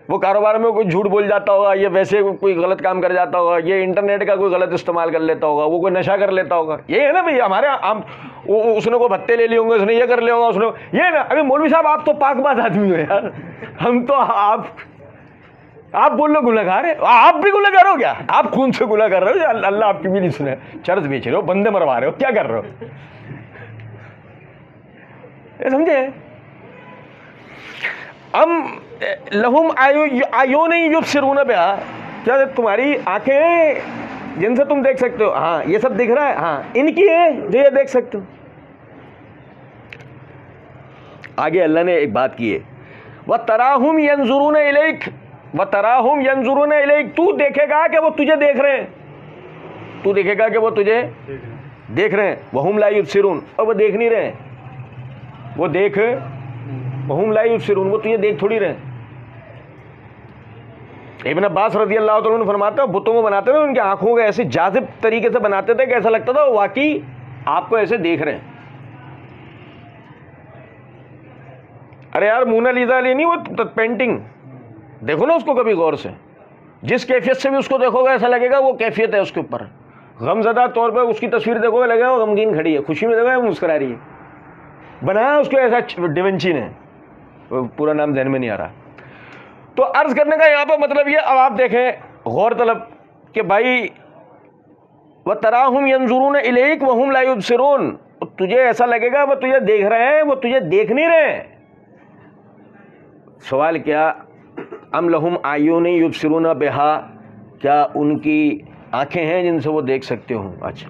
वो कारोबार में कोई झूठ बोल जाता होगा, ये वैसे कोई गलत काम कर जाता होगा, ये इंटरनेट का कोई गलत इस्तेमाल कर लेता होगा, वो कोई नशा कर लेता होगा, ये है ना भाई हमारे। हम उसने को भत्ते ले लिए होंगे, उसने ये कर लिया होगा, उसने ये ना। अरे मौलवी साहब, आप तो पाकबाज आदमी हो यार, हम तो आप बोल लो गुनहगार है, आप भी गुनहगार हो क्या? आप खून से गुनाह कर रहे हो, अल्लाह आपकी भी नहीं सुने। चर्च बेच रहे हो, बंदे मरवा रहे हो, क्या कर रहे हो? समझे? हम लहुम आयुन युबसिरून बिहा, क्या तुम्हारी आंखें जिनसे तुम देख सकते हो? हाँ, ये सब दिख रहा है। हाँ, इनकी है जो ये देख सकते हो। आगे अल्लाह ने एक बात की है, व तराहुम यंजुरून इलैक, व तराहुम यंजुरून इलैक, तू देखेगा कि वो तुझे देख रहे हैं, तू देखेगा कि वो तुझे देख रहे हैं। वहुम ला युबसिरून, और वो देख नहीं रहे, वो देख, वहुम ला युबसिरून, वो तुझे देख थोड़ी रहे। इब्न अब्बास रज़ी अल्लाह तआला अन्हु फरमाते हैं, बुतों को बनाते थे, उनकी आंखों को ऐसे जाज़िब तरीके से बनाते थे कि ऐसा लगता था वो वाकई आपको ऐसे देख रहे हैं। अरे यार, मोनालिसा नहीं, वो पेंटिंग देखो ना उसको कभी गौर से, जिस कैफियत से भी उसको देखोगे ऐसा लगेगा वो कैफियत है उसके ऊपर। गमज़दा तौर पर उसकी तस्वीर देखोगे लगेगा वो गमगीन खड़ी है, खुशी में देखोगे वो मुस्कुरा रही है। बनाया उसको ऐसा डिवेंची ने, पूरा नाम ध्यान में नहीं आ रहा। तो अर्ज करने का यहाँ पर मतलब ये, अब आप देखें गौर तलब कि भाई व तराहुम यंजुरून इलैक व हुम ला युबसिरून, तुझे ऐसा लगेगा वो तुझे देख रहे हैं, वो तुझे देख नहीं रहे हैं। सवाल क्या, अम लहुम आयुन युबसिरून बिहा, क्या उनकी आंखें हैं जिनसे वो देख सकते हो? अच्छा,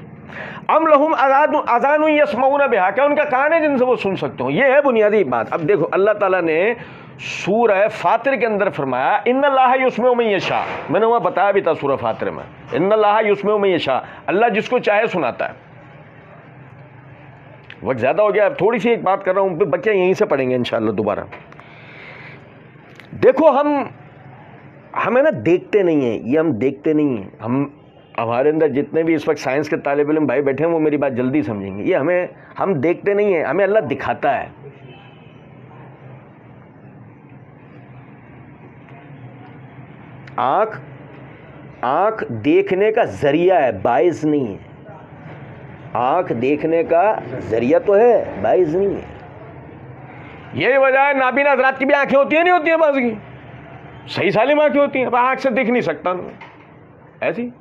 अम लहुम अज़ान यस्मऊन बिहा, क्या उनका कान है जिनसे वो सुन सकते हो? ये है बुनियादी बात। अब देखो अल्लाह ताला ने सूरह फातिर के अंदर फरमाया इन्नल्लाह युस्मिउ मन यशा, मैंने वहाँ बताया भी था सूरह फातिर में, इन्नल्लाह युस्मिउ मन यशा, अल्लाह जिसको चाहे सुनाता है। वक्त ज़्यादा हो गया, अब थोड़ी सी एक बात कर रहा हूँ, बच्चे यहीं से पढ़ेंगे इंशाअल्लाह दोबारा। देखो हमें ना देखते नहीं हैं, ये हम देखते नहीं हैं। हमारे अंदर जितने भी इस वक्त साइंस के तालिब इल्म भाई बैठे हैं वो मेरी बात जल्दी समझेंगे। ये हम देखते नहीं हैं, हमें अल्लाह दिखाता है। आंख देखने का जरिया है, बाइस नहीं है। आंख देखने का जरिया तो है, बाइस नहीं है। यही वजह है नाबीना हज़रात की भी आंखें होती है, नहीं होती है? बाज़ की सही सालिम आंखें होती हैं, आंख से दिख नहीं सकता ऐसी।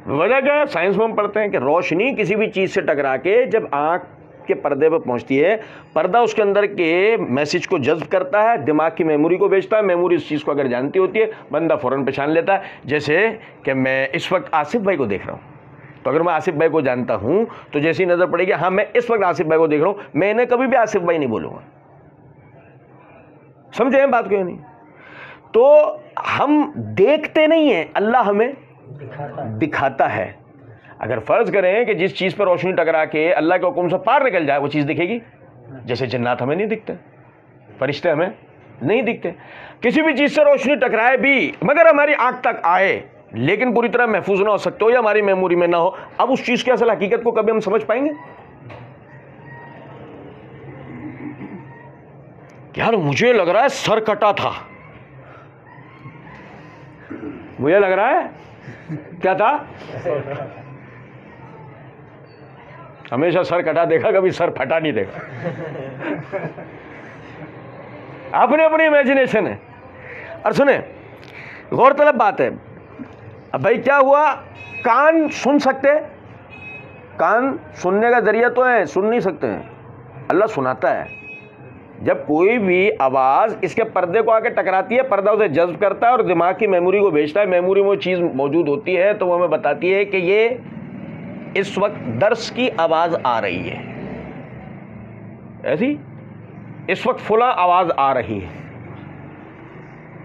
वजह क्या है? साइंस में हम पढ़ते हैं कि रोशनी किसी भी चीज़ से टकरा के जब आंख के पर्दे पर पहुंचती है, पर्दा उसके अंदर के मैसेज को जज्ब करता है, दिमाग की मेमोरी को भेजता है। मेमोरी इस चीज़ को अगर जानती होती है, बंदा फ़ौरन पहचान लेता है। जैसे कि मैं इस वक्त आसिफ भाई को देख रहा हूँ, तो अगर मैं आसिफ भाई को जानता हूँ तो जैसी नज़र पड़ेगी, हाँ मैं इस वक्त आसिफ भाई को देख रहा हूँ, मैं इन्हें कभी भी आसिफ भाई नहीं बोलूँगा। समझे हैं बात को? नहीं तो हम देखते नहीं हैं, अल्लाह हमें दिखाता है। अगर फर्ज करें कि जिस चीज़ पर रोशनी टकरा के अल्लाह के हुक्म से पार निकल जाए, वो चीज़ दिखेगी। जैसे जन्नात हमें नहीं दिखते, फरिश्ते हमें नहीं दिखते। किसी भी चीज़ से रोशनी टकराए भी मगर हमारी आंख तक आए, लेकिन पूरी तरह महफूज ना हो सकते हो या हमारी मेमोरी में ना हो, अब उस चीज़ की असल हकीकत को कभी हम समझ पाएंगे? यार मुझे लग रहा है सर कटा था, मुझे लग रहा है क्या था? हमेशा सर कटा देखा, कभी सर फटा नहीं देखा। अपने अपनी इमेजिनेशन है। और सुने, गौरतलब बात है, अब भाई क्या हुआ, कान सुन सकते, कान सुनने का जरिया तो है, सुन नहीं सकते हैं। अल्लाह सुनाता है। जब कोई भी आवाज़ इसके पर्दे को आके टकराती है, पर्दा उसे जज्ब करता है और दिमाग की मेमोरी को भेजता है। मेमोरी में वो चीज़ मौजूद होती है तो वो हमें बताती है कि ये इस वक्त दर्स की आवाज़ आ रही है, ऐसी इस वक्त फुला आवाज़ आ रही है।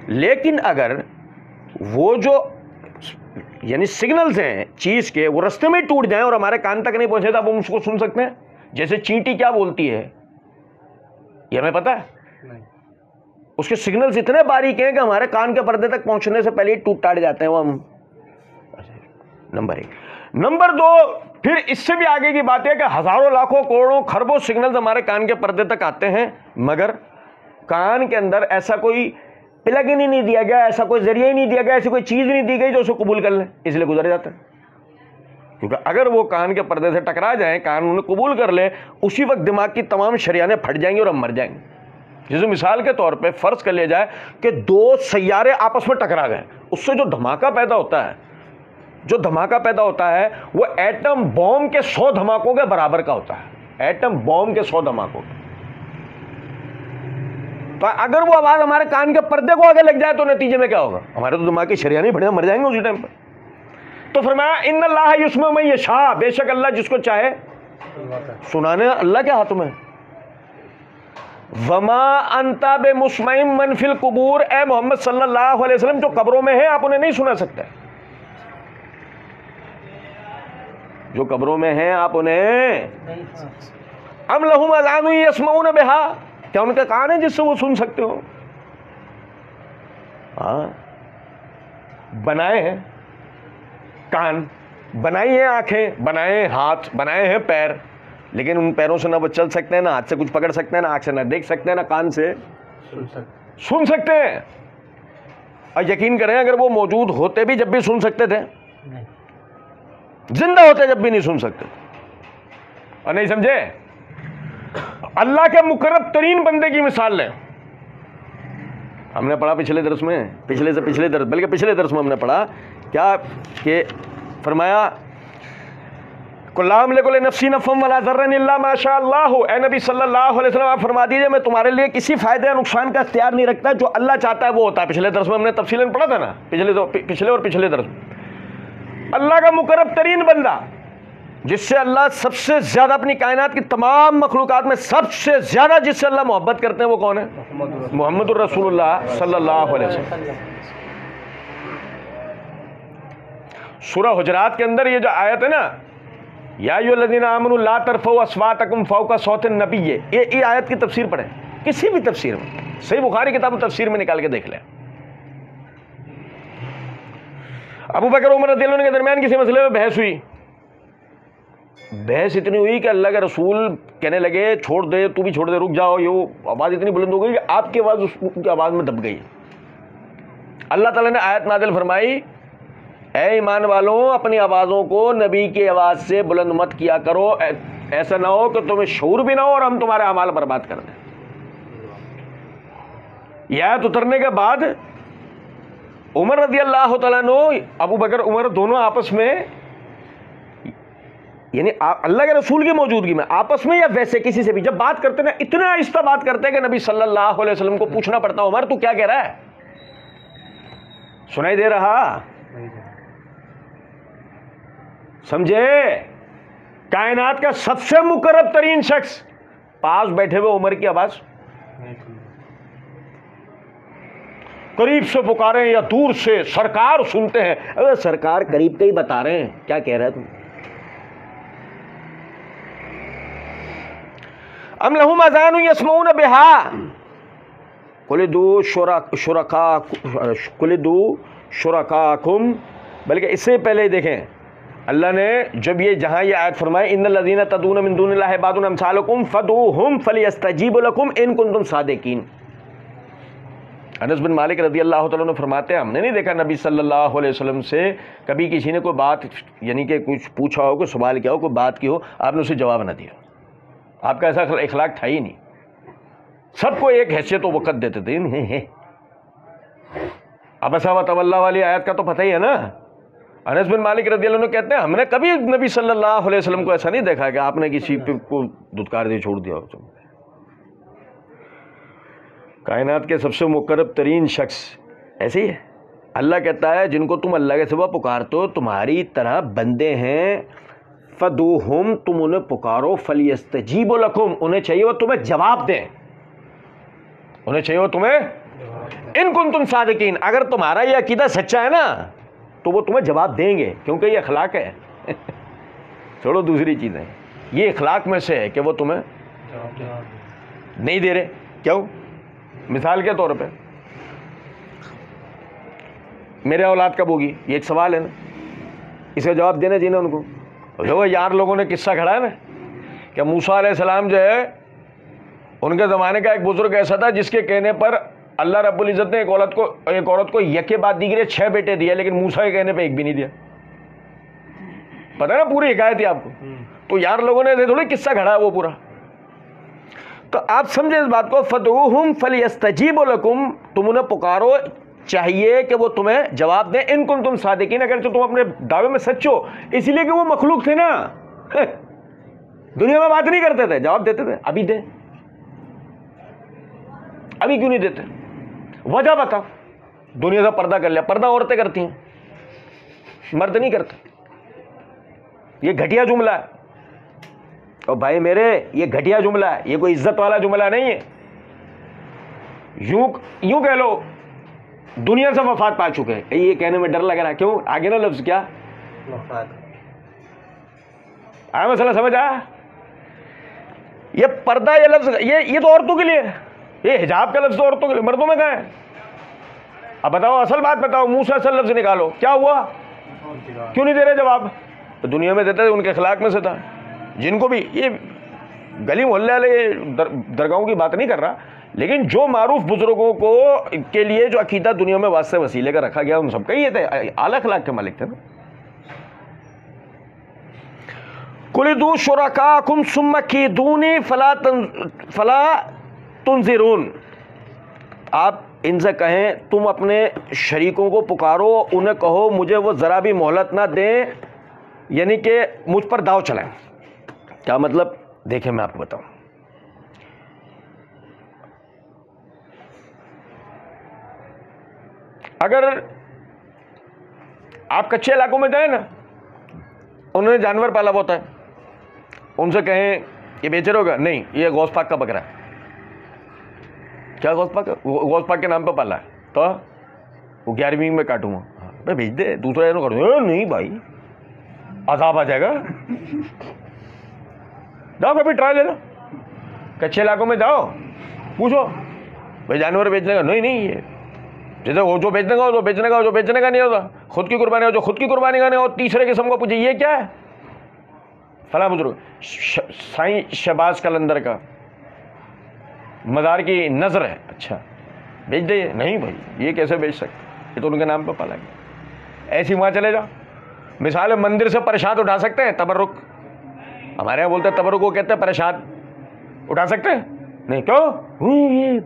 लेकिन अगर वो जो यानी सिग्नल्स हैं चीज़ के, वो रास्ते में टूट जाएं और हमारे कान तक नहीं पहुंचे, तो अब हम उसको सुन सकते हैं। जैसे चींटी क्या बोलती है ये हमें पता है नहीं। उसके सिग्नल्स इतने बारीक हैं कि हमारे कान के पर्दे तक पहुंचने से पहले ही टूट टाट जाते हैं वो हम। नंबर 1। नंबर 2, फिर इससे भी आगे की बात है कि हजारों लाखों करोड़ों खरबों सिग्नल्स हमारे कान के पर्दे तक आते हैं, मगर कान के अंदर ऐसा कोई प्लग ही नहीं दिया गया, ऐसा कोई जरिया ही नहीं दिया गया, ऐसी कोई चीज़ नहीं दी गई जो उसको कबूल कर ले, इसलिए गुजर जाता है। क्योंकि अगर वो कान के पर्दे से टकरा जाए, कान उन्हें कबूल कर ले, उसी वक्त दिमाग की तमाम शरियानें फट जाएंगी और हम मर जाएंगे। जैसे मिसाल के तौर पे फ़र्ज़ कर लिया जाए कि 2 सैयारे आपस में टकरा गए, उससे जो धमाका पैदा होता है, जो धमाका पैदा होता है वो एटम बॉम्ब के 100 धमाकों के बराबर का होता है। एटम बॉम्ब के 100 धमाकों। तो अगर वो आवाज़ हमारे कान के पर्दे को आगे लग जाए तो नतीजे में क्या होगा? हमारे तो दिमाग की शरियानें बढ़िया मर जाएंगे उसी टाइम पर। तो फरमाया इन्नल्लाह युस्मिउ मन यशा, बेशक अल्लाह जिसको चाहे सुनाने अल्लाह के हाथों में। वमा अंता बेमुस्मिम मन फिल कुबूर, ए मोहम्मद सल्लल्लाहु अलैहि वसल्लम जो कब्रों में है आप उन्हें नहीं सुना सकते। जो कब्रों में हैं आप उन्हें, अम लहुम अज़ान यस्मऊन बिहा, क्या उनका कान है जिससे वो सुन सकते हो? हाँ, बनाए हैं कान, बनाई हैं आंखें, बनाए हैं हाथ, बनाए हैं पैर, लेकिन उन पैरों से ना वो चल सकते हैं, ना हाथ से कुछ पकड़ सकते हैं, ना आंख से ना देख सकते हैं, ना कान से सुन सकते हैं। और यकीन करें अगर वो मौजूद होते भी जब भी सुन सकते थे? जिंदा होते जब भी नहीं सुन सकते। और नहीं समझे? अल्लाह के मुकर्रब तरीन बंदे की मिसाल लें। हमने पढ़ा पिछले दर्स में, पिछले से पिछले दर्स, बल्कि पिछले दर्स में हमने पढ़ा क्या कि फरमाया कुल्लाम लेकुल नफ्सी नफ़म वला ज़र्रन इल्ला माशा अल्लाह। ए नबी सल्लल्लाहु अलैहि वसल्लम आप फरमा दीजिए मैं तुम्हारे लिए किसी फायदे या नुकसान का इख्तियार नहीं रखता, जो अल्लाह चाहता है वो होता है। पिछले दर्स में हमने तफसीलन पढ़ा था ना, पिछले और पिछले दर्स में। अल्लाह का मुकर्रब तरीन बंदा जिससे अल्लाह सबसे ज्यादा अपनी कायनात की तमाम मखलूकात में सबसे ज्यादा जिससे अल्लाह मोहब्बत करते हैं वो कौन है? मुहम्मदुर रसूलुल्लाह सल्लल्लाहु अलैहि वसल्लम। सूरह हुजरात के अंदर ये जो आयत है ना, या अय्युहल्लज़ीना आमनू ला तरफ़ऊ अस्वातकुम फ़ौक़ सौतिन नबी, ये आयत की तफसीर पढ़े किसी भी तफसीर में, सही बुखारी किताब तफसीर में निकाल के देख लें। अबू बकर उमर रज़ियल्लाहु अन्हु के दरमियान किसी मसले में बहस हुई। बहस इतनी हुई कि अल्लाह के रसूल कहने लगे छोड़ दे, तू भी छोड़ दे, रुक जाओ। ये आवाज़ इतनी बुलंद हो गई कि आपकी आवाज़ उसकी आवाज़ में दब गई। अल्लाह ताला ने आयत नाज़िल फरमाई, ऐ ईमान वालों अपनी आवाज़ों को नबी की आवाज़ से बुलंद मत किया करो, ऐसा ना हो कि तुम्हें शऊर भी ना हो और हम तुम्हारे अमाल बर्बाद कर दें। यह आयत उतरने के बाद उमर रज़ियल्लाहु तआला अन्हु, अबू बकर उमर दोनों आपस में, यानी अल्लाह के रसूल की मौजूदगी में आपस में या वैसे किसी से भी जब बात करते ना, इतना आहिस्ता बात करते हैं कि नबी सल्लल्लाहु अलैहि वसल्लम को पूछना पड़ता, उमर तू क्या कह रहा है? सुनाई दे रहा? समझे? कायनात का सबसे मुकर्रब तरीन शख्स पास बैठे हुए उमर की आवाज करीब से पुकारें या दूर से सरकार सुनते हैं। अरे सरकार करीब के ही बता रहे हैं, क्या कह रहा है तुम? अम लहुम अज़ान यस्मऊन बिहा कुलिदू शुरकाकुम। बल्कि इससे पहले देखें अल्लाह ने जब ये जहाँ ये आयत फरमाए इन्नल लज़ीना तदून मिन दूनिल्लाहि इबादुन अमसालुकुम फदूहुम फलियस्तजीबु लकुम इन कुंतुम सादिकीन। अनस बिन मालिक रज़ियल्लाहु तआला अन्हु फरमाते हैं हमने नहीं देखा नबी सल्लल्लाहु अलैहि वसल्लम से कभी किसी ने कोई बात यानी कि कुछ पूछा हो, कोई सवाल किया हो, कोई बात की हो, आपने उसे जवाब ना दिया। आपका ऐसा इखलाक था ही नहीं। सबको एक हैसियत व वक़्त देते थे। अबसा व तवल्ला वाली आयत का तो पता ही है ना। अनस बिन मालिक रज़ियल्लाहु अन्हु कहते हैं हमने कभी नबी सल्लल्लाहु अलैहि वसल्लम को ऐसा नहीं देखा कि आपने किसी को दुत्कार दे छोड़ दिया हो। कायनात के सबसे मुकर्रब तरीन शख्स ऐसे ही है। अल्लाह कहता है जिनको तुम अल्लाह के सिवा पुकारते हो तुम्हारी तरह बंदे हैं, फदूहुम तुम उन्हें पुकारो, फलियस्तजीबु लकुम उन्हें चाहिए वो तुम्हें जवाब दें, उन्हें चाहिए वो तुम्हें इन कुंतुम सादिकीन अगर तुम्हारा ये अकीदा सच्चा है ना तो वो तुम्हें जवाब देंगे, क्योंकि ये अखलाक है। छोड़ो दूसरी चीज़ें, ये अखलाक में से है कि वो तुम्हें नहीं दे रहे। क्यों? मिसाल के तौर पे मेरे औलाद कब होगी, ये एक सवाल है ना, इसका जवाब देना चाहिए ना उनको। देखो यार लोगों ने किस्सा खड़ा है ना कि मूसा अलैहिस्सलाम जो है उनके ज़माने का एक बुजुर्ग ऐसा था जिसके कहने पर अल्लाह रब्बुल इज़्ज़त ने एक औरत को यके बाद दीगरे 6 बेटे दिए, लेकिन मूसा के कहने पे एक भी नहीं दिया। पता है ना पूरी हिकायत है आपको। तो यार लोगों ने थोड़ी किस्सा खड़ा है वो पूरा। तो आप समझे इस बात को, फदूहुम फलियस्तजीबु लकुम तुम उन्हें पुकारो चाहिए कि वो तुम्हें जवाब दें इन कुंतुम सादिकीन अगर तुम अपने दावे में सच्चे हो। इसलिए कि वो मखलूक थे ना, दुनिया में बात नहीं करते थे, जवाब देते थे। अभी दे, अभी क्यों नहीं देते? वजह बता। दुनिया से पर्दा कर लिया, पर्दा औरतें करती हैं, मर्द नहीं करते। ये घटिया जुमला है और भाई मेरे ये घटिया जुमला है, ये कोई इज्जत वाला जुमला नहीं है। यूं कह लो दुनिया से वफात पा चुके हैं, ये कहने में डर लग रहा है। क्यों? आगे ना लफ्ज क्या आया, मसला समझ आया? ये पर्दा ये लफ्ज ये तो औरतों के लिए, ये हिजाब का लफ्ज तो औरतों के लिए, मर्दों में कहाँ है? अब बताओ, असल बात बताओ, मुंह से असल लफ्ज निकालो, क्या हुआ? क्यों नहीं दे रहे जवाब? तो दुनिया में देते थे, उनके खिलाफ में से था। जिनको भी ये गली मोहल्ले वाले दरगाहों की बात नहीं कर रहा, लेकिन जो मारूफ बुजुर्गों को के लिए जो अकीदा दुनिया में वास्ते वसीले का रखा गया उन सबका ये थे, आला अखलाक के मालिक थे ना। कुलिदू शुरकाकुम सुम्मा कीदूनी फला तुनज़िरून, आप इनसे कहें तुम अपने शरीकों को पुकारो, उन्हें कहो मुझे वो ज़रा भी मोहलत ना दें, यानी कि मुझ पर दाव चलाएं। क्या मतलब? देखें मैं आपको बताऊं। अगर आप कच्चे इलाकों में जाए ना, उन्होंने जानवर पाला होता है, उनसे कहें ये बेच रहे होगा? नहीं, ये गौस पाक का बकरा है। क्या गौस पाक? गौस पाक के नाम पे पाला है, तो वो 11वीं में काटूंगा। भाई भेज दे, दूसरा एनो कर दो। नहीं भाई, अजाब आ जाएगा। जाओ कभी ट्राई ले लो, कच्चे इलाकों में जाओ, पूछो भाई जानवर बेचने का? नहीं नहीं, ये जैसे वो जो बेचने का हो तो बेचने का हो, जो बेचने का नहीं होता खुद की कुर्बानी हो, जो खुद की कुर्बानी का नहीं हो। तीसरे किस्म को पूछे ये क्या है? फला बुजुर्ग साईं शहबाज कलंदर का मज़ार की नज़र है। अच्छा बेच दे? नहीं भाई, ये कैसे बेच सकते, ये तो उनके नाम पर पाला गया। ऐसी वहाँ चले जाओ, मिसाल मंदिर से प्रसाद उठा सकते हैं? तबर्रुक, हमारे यहाँ बोलते हैं तबर्रुक, वो कहते हैं प्रसाद उठा सकते हैं? नहीं। क्यों? ये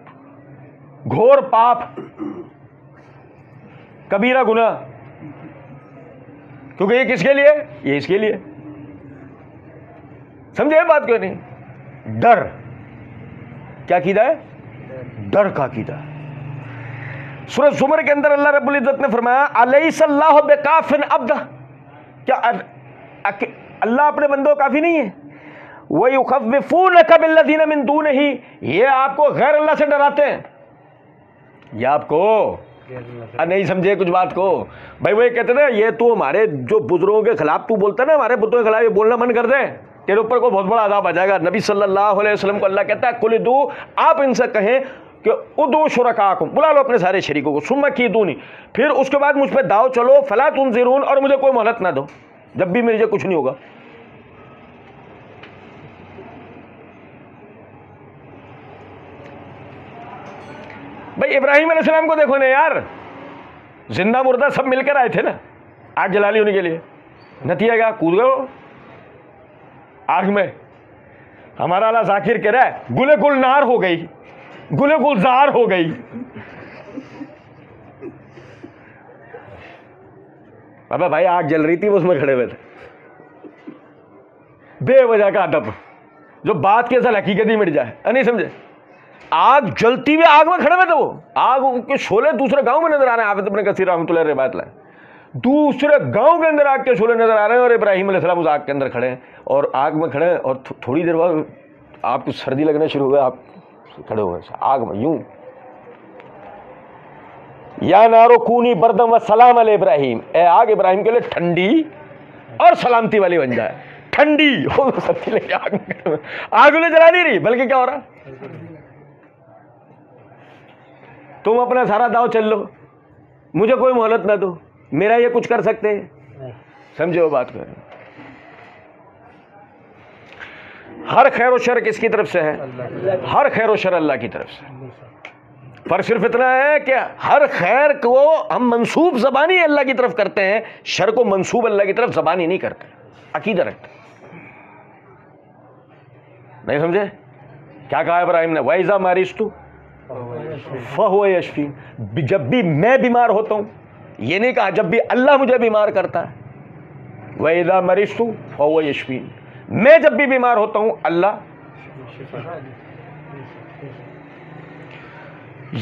घोर पाप, कबीरा गुनाह। क्योंकि ये किसके लिए? ये इसके लिए। समझे बात क्यों नहीं? डर, क्या कीदा है? डर का कीदा। सूरह ज़ुमर के अंदर अल्लाह रब्बुल इज्जत ने फरमाया अलैहिस्सल्लाहु बिकाफिन अब्दा, क्या अल्लाह अपने बंदों काफी नहीं है? व युखव्विफूनका बिल्लज़ीना मिन दूनिही, ये आपको गैर अल्लाह से डराते हैं। ये आपको नहीं समझे कुछ बात को? भाई वो ये कहते थे ये तू हमारे जो बुजुर्गों के खिलाफ तू बोलता है ना, हमारे बुतों के खिलाफ ये बोलना मन कर दे, तेरे ऊपर को बहुत बड़ा अज़ाब आ जाएगा। नबी सल्लल्लाहु अलैहि वसल्लम को अल्लाह कहता है कुलिदू, आप इनसे कहें कि उदू शुरकाकुम, बुला लो अपने सारे शरीकों को, सुम्मा कीदूनी, फिर उसके बाद मुझ पर दाव चलो, फला तुनज़िरून, और मुझे कोई मोहलत ना दो, जब भी मुझे कुछ नहीं होगा। भाई इब्राहिम अलैहिस्सलाम को देखो ना यार, जिंदा मुर्दा सब मिलकर आए थे ना आग जला ली उन्हीं के लिए, नतीजा क्या? कूद गए आग में। हमारा अल्लाह जाकिर कह रहा है गुले गुलनार हो गई, गुले गुलजार हो गई। अबे भाई आग जल रही थी, वो उसमें खड़े हुए थे, बेवजह का अदब, जो बात के साथ हकीकत ही मिट जाए। नहीं समझे? आग जलती हुई आग में खड़े हुए थे, वो आग के शोले दूसरे गांव में नजर आ रहे हैं। हाफिज इब्न कसीर रहमतुल्लाह अलैह रिवायत लाए, दूसरे गांव के अंदर आग के शोले नजर आ रहे हैं, और इब्राहिम अलैहिस्सलाम उस आग के अंदर खड़े हैं, और आग में खड़े हैं, और थोड़ी देर बाद आपको सर्दी लगने शुरू हुआ, आप खड़े हुए आग में यूं, या नारो कूनी बरदम व सलाम अले इब्राहिम, ए आग इब्राहिम के लिए ठंडी और सलामती वाली बन जाए। ठंडी हो सकती, लेकिन आग उन्हें जला नहीं रही, बल्कि क्या हो रहा? तुम अपना सारा दाव चल लो, मुझे कोई मोहलत ना दो, मेरा ये कुछ कर सकते हैं। समझे वो बात को? हर खैर और शर किसकी तरफ से है? हर खैर और शर अल्लाह की तरफ से। पर सिर्फ इतना है कि हर खैर को हम मंसूब ज़बानी अल्लाह की तरफ करते हैं, शर को मंसूब अल्लाह की तरफ ज़बानी नहीं करते, अकीदा रखते। नहीं समझे? क्या कहा इब्राहिम ने? वाइजा मारिस्तु फहुव यशफीन, जब भी मैं बीमार होता हूं, ये नहीं कहा जब भी अल्लाह मुझे बीमार करता है। वाइजा मरिस्तु फहुव यशफीन, मैं जब भी बीमार होता हूं अल्लाह।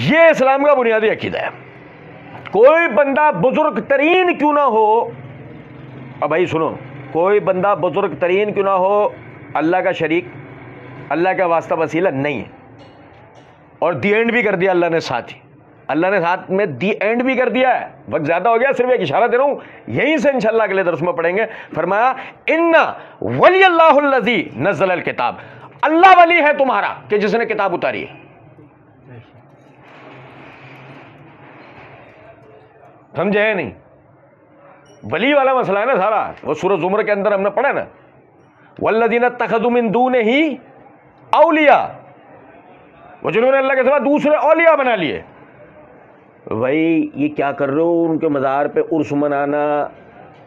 ये इस्लाम का बुनियादी अकीदा है। कोई बंदा बुजुर्ग तरीन क्यों ना हो, अब भाई सुनो, कोई बंदा बुजुर्ग तरीन क्यों ना हो, अल्लाह का शरीक, अल्लाह का वास्ता वसीला नहीं है। और दी एंड भी कर दिया अल्लाह ने, साथ ही अल्लाह ने साथ में दी एंड भी कर दिया है। वक्त ज्यादा हो गया, सिर्फ एक इशारा दे रहा हूं, यहीं से इंशाअल्लाह अगले दर्स में पढ़ेंगे। फरमाया इन्ना वलियल्लाहुल्लज़ी नज़्ज़लल किताब, अल्लाह वली है तुम्हारा कि जिसने किताब उतारी है। समझे है नहीं? वली वाला मसला है ना सारा, वो सूरह ज़ुमर के अंदर हमने पढ़ा ना, वल्लज़ीना तख़ज़ू मिन दूनिही औलिया, वो जिन्होंने अल्लाह के सिवा दूसरे औलिया बना लिए। भाई ये क्या कर रहे हो? उनके मज़ार पे उर्स मनाना,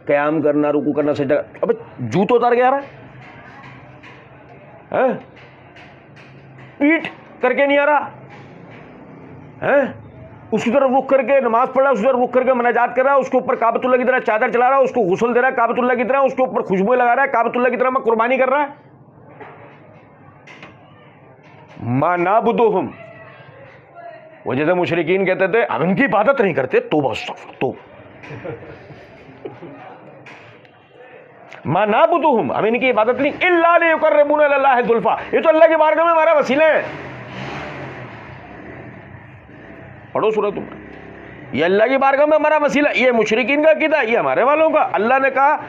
क़याम करना, रुकू करना, सजदा, अबे जूत उतार के आ रहा है। है? पीठ करके नहीं आ रहा है, उसकी तरफ रुख करके नमाज पढ़ रहा है, उसकी तरफ रुख करके मनाजात कर रहा है, उसके ऊपर काबतुल्लाह की तरह चादर चला रहा है, उसको गुस्ल दे रहा है काबतुल्लाह की तरह, उसके ऊपर खुशबू लगा रहा है काबतुल्लाह की तरह, मैं कुर्बानी कर रहा है। मा नाबुदुहुम, वो जैसे मुशरिकीन कहते थे हम इनकी इबादत नहीं करते, तो बस तो मा नाबुदुहुम, हम इनकी इबादत नहीं, इल्ला लियुकर्रिबूना इलल्लाहि ज़ुल्फा, ये तो अल्लाह की बारगाह में हमारा वसीला है। पढ़ो सूरह तुम, ये अल्लाह की बारगाह में हमारा वसीला, ये मुशरिकीन का कीदा, ये हमारे वालों का। अल्लाह ने कहा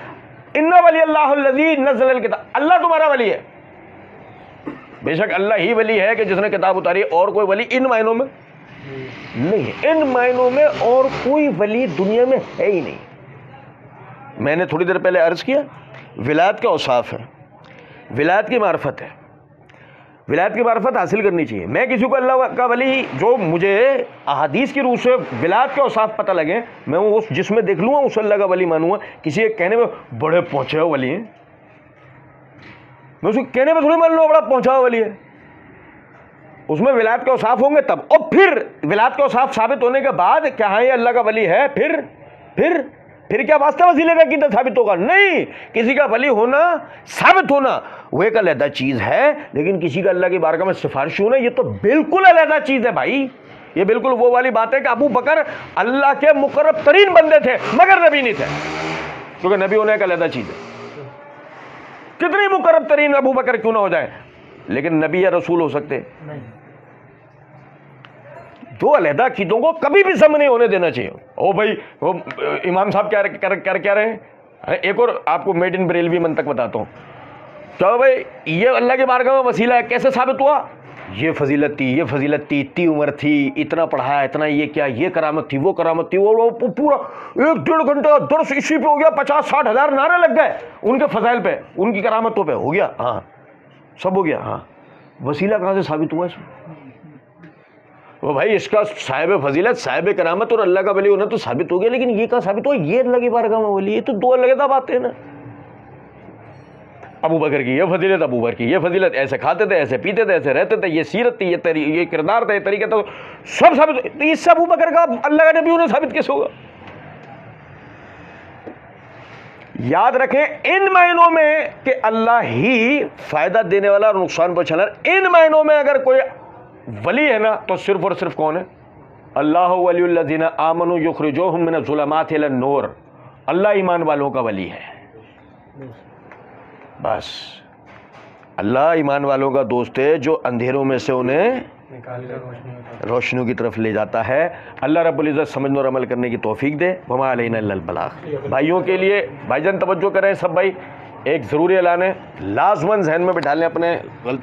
इन्ना वलियल्लाहुल्लज़ी नज़्ज़लल किताब, अल्लाह तुम्हारा वली है। बेशक अल्लाह ही वली है कि जिसने किताब उतारी, और कोई वली इन मायनों में नहीं है, इन मायनों में और कोई वली दुनिया में है ही नहीं। मैंने थोड़ी देर पहले अर्ज किया, विलायत के औसाफ है, विलायत की मार्फत है, विलायत की मार्फत हासिल करनी चाहिए। मैं किसी को अल्लाह का वली, जो मुझे अहादीस की रूह से विलायत के औसाफ पता लगे, मैं वो जिसमें देख लूँगा उस अल्लाह का वली मानूंगा। किसी के कहने में बड़े पहुँचे हुए वली हैं, मैं उसको कहने में थोड़ी मान लूँ बड़ा पहुँचा हुआ वली है, उसमें विलायत के औसाफ होंगे तब। और फिर विलायत के औसाफ साबित होने के बाद क्या हाँ ये अल्लाह का वली है, फिर क्या वास्ता वसीले का कीदा साबित होगा? नहीं, किसी का वली होना, साबित होना वो एक अलग चीज है, लेकिन किसी का अल्लाह की बारगाह में सिफारिश होना ये तो बिल्कुल अलग चीज है भाई। ये बिल्कुल वो वाली बात है कि अबू बकर अल्लाह के मुकर्रब तरीन बंदे थे मगर नबी नहीं थे, क्योंकि नबी होने का अलग चीज है। कितनी मुकर्रब तरीन अबू बकर क्यों ना हो जाए, लेकिन नबी या रसूल हो सकते नहीं। दो अलहदा चीजों को कभी भी सम नहीं होने देना चाहिए। ओ भाई, वो इमाम साहब क्या रहे हैं। एक और आपको मेड इन बरेलवी मंतक बताता हूँ। तो भाई ये अल्लाह के बारगाह में वसीला है, कैसे साबित हुआ? ये फजीलत थी, ये फजीलत थी, इतनी उम्र थी, इतना पढ़ाया, इतना ये क्या, ये करामत थी, वो करामत थी, वो पूरा 1-1.5 घंटा दर्स इसी पे हो गया, 50-60 हज़ार नारे लग गए उनके फजाइल पे, उनकी करामतों पे, हो गया, हाँ सब हो गया। हाँ, वसीला कहाँ से साबित हुआ इसमें? वो भाई इसका साहिब फजीलत, साहिब करामत और अल्लाह का वली होना तो साबित हो गया, लेकिन ये कहाँ साबित हुआ? ये अल्लाह की बारगाह में वली, ये तो दो अलग बातें हैं ना। अबू बकर की ये फजीलत, अबू बकर की ये फजीलत, ऐसे खाते थे, ऐसे पीते थे, ऐसे रहते थे, ये सीरत थी, ये किरदार था, ये तरीका था, सब साबित। तो इससे अबू बकर का अल्लाह का नबी उन्हें साबित कैसे होगा? याद रखें, इन मायनों में कि अल्लाह ही फायदा देने वाला और नुकसान पहुंचाने वाला, इन मायनों में अगर कोई वली है ना तो सिर्फ और सिर्फ कौन है? अल्लाह वलियुल्लज़ीना आमनू युखरिजुहुम मिनज़्ज़ुलुमाति इलन-नूर, अल्लाह ईमान वालों का वली है। बस अल्लाह ईमान वालों का दोस्त है जो अंधेरों में से उन्हें रोशनियों की तरफ ले जाता है। अल्लाह रब्बुल इज़्ज़त समझने और अमल करने की तौफीक दे। वमा अलैना इल्लल बलाग। भाइयों के लिए भाईजान तवज्जो करें सब भाई, एक ज़रूरी ऐलान है, लाज़मन जहन में बिठा लें अपने गलती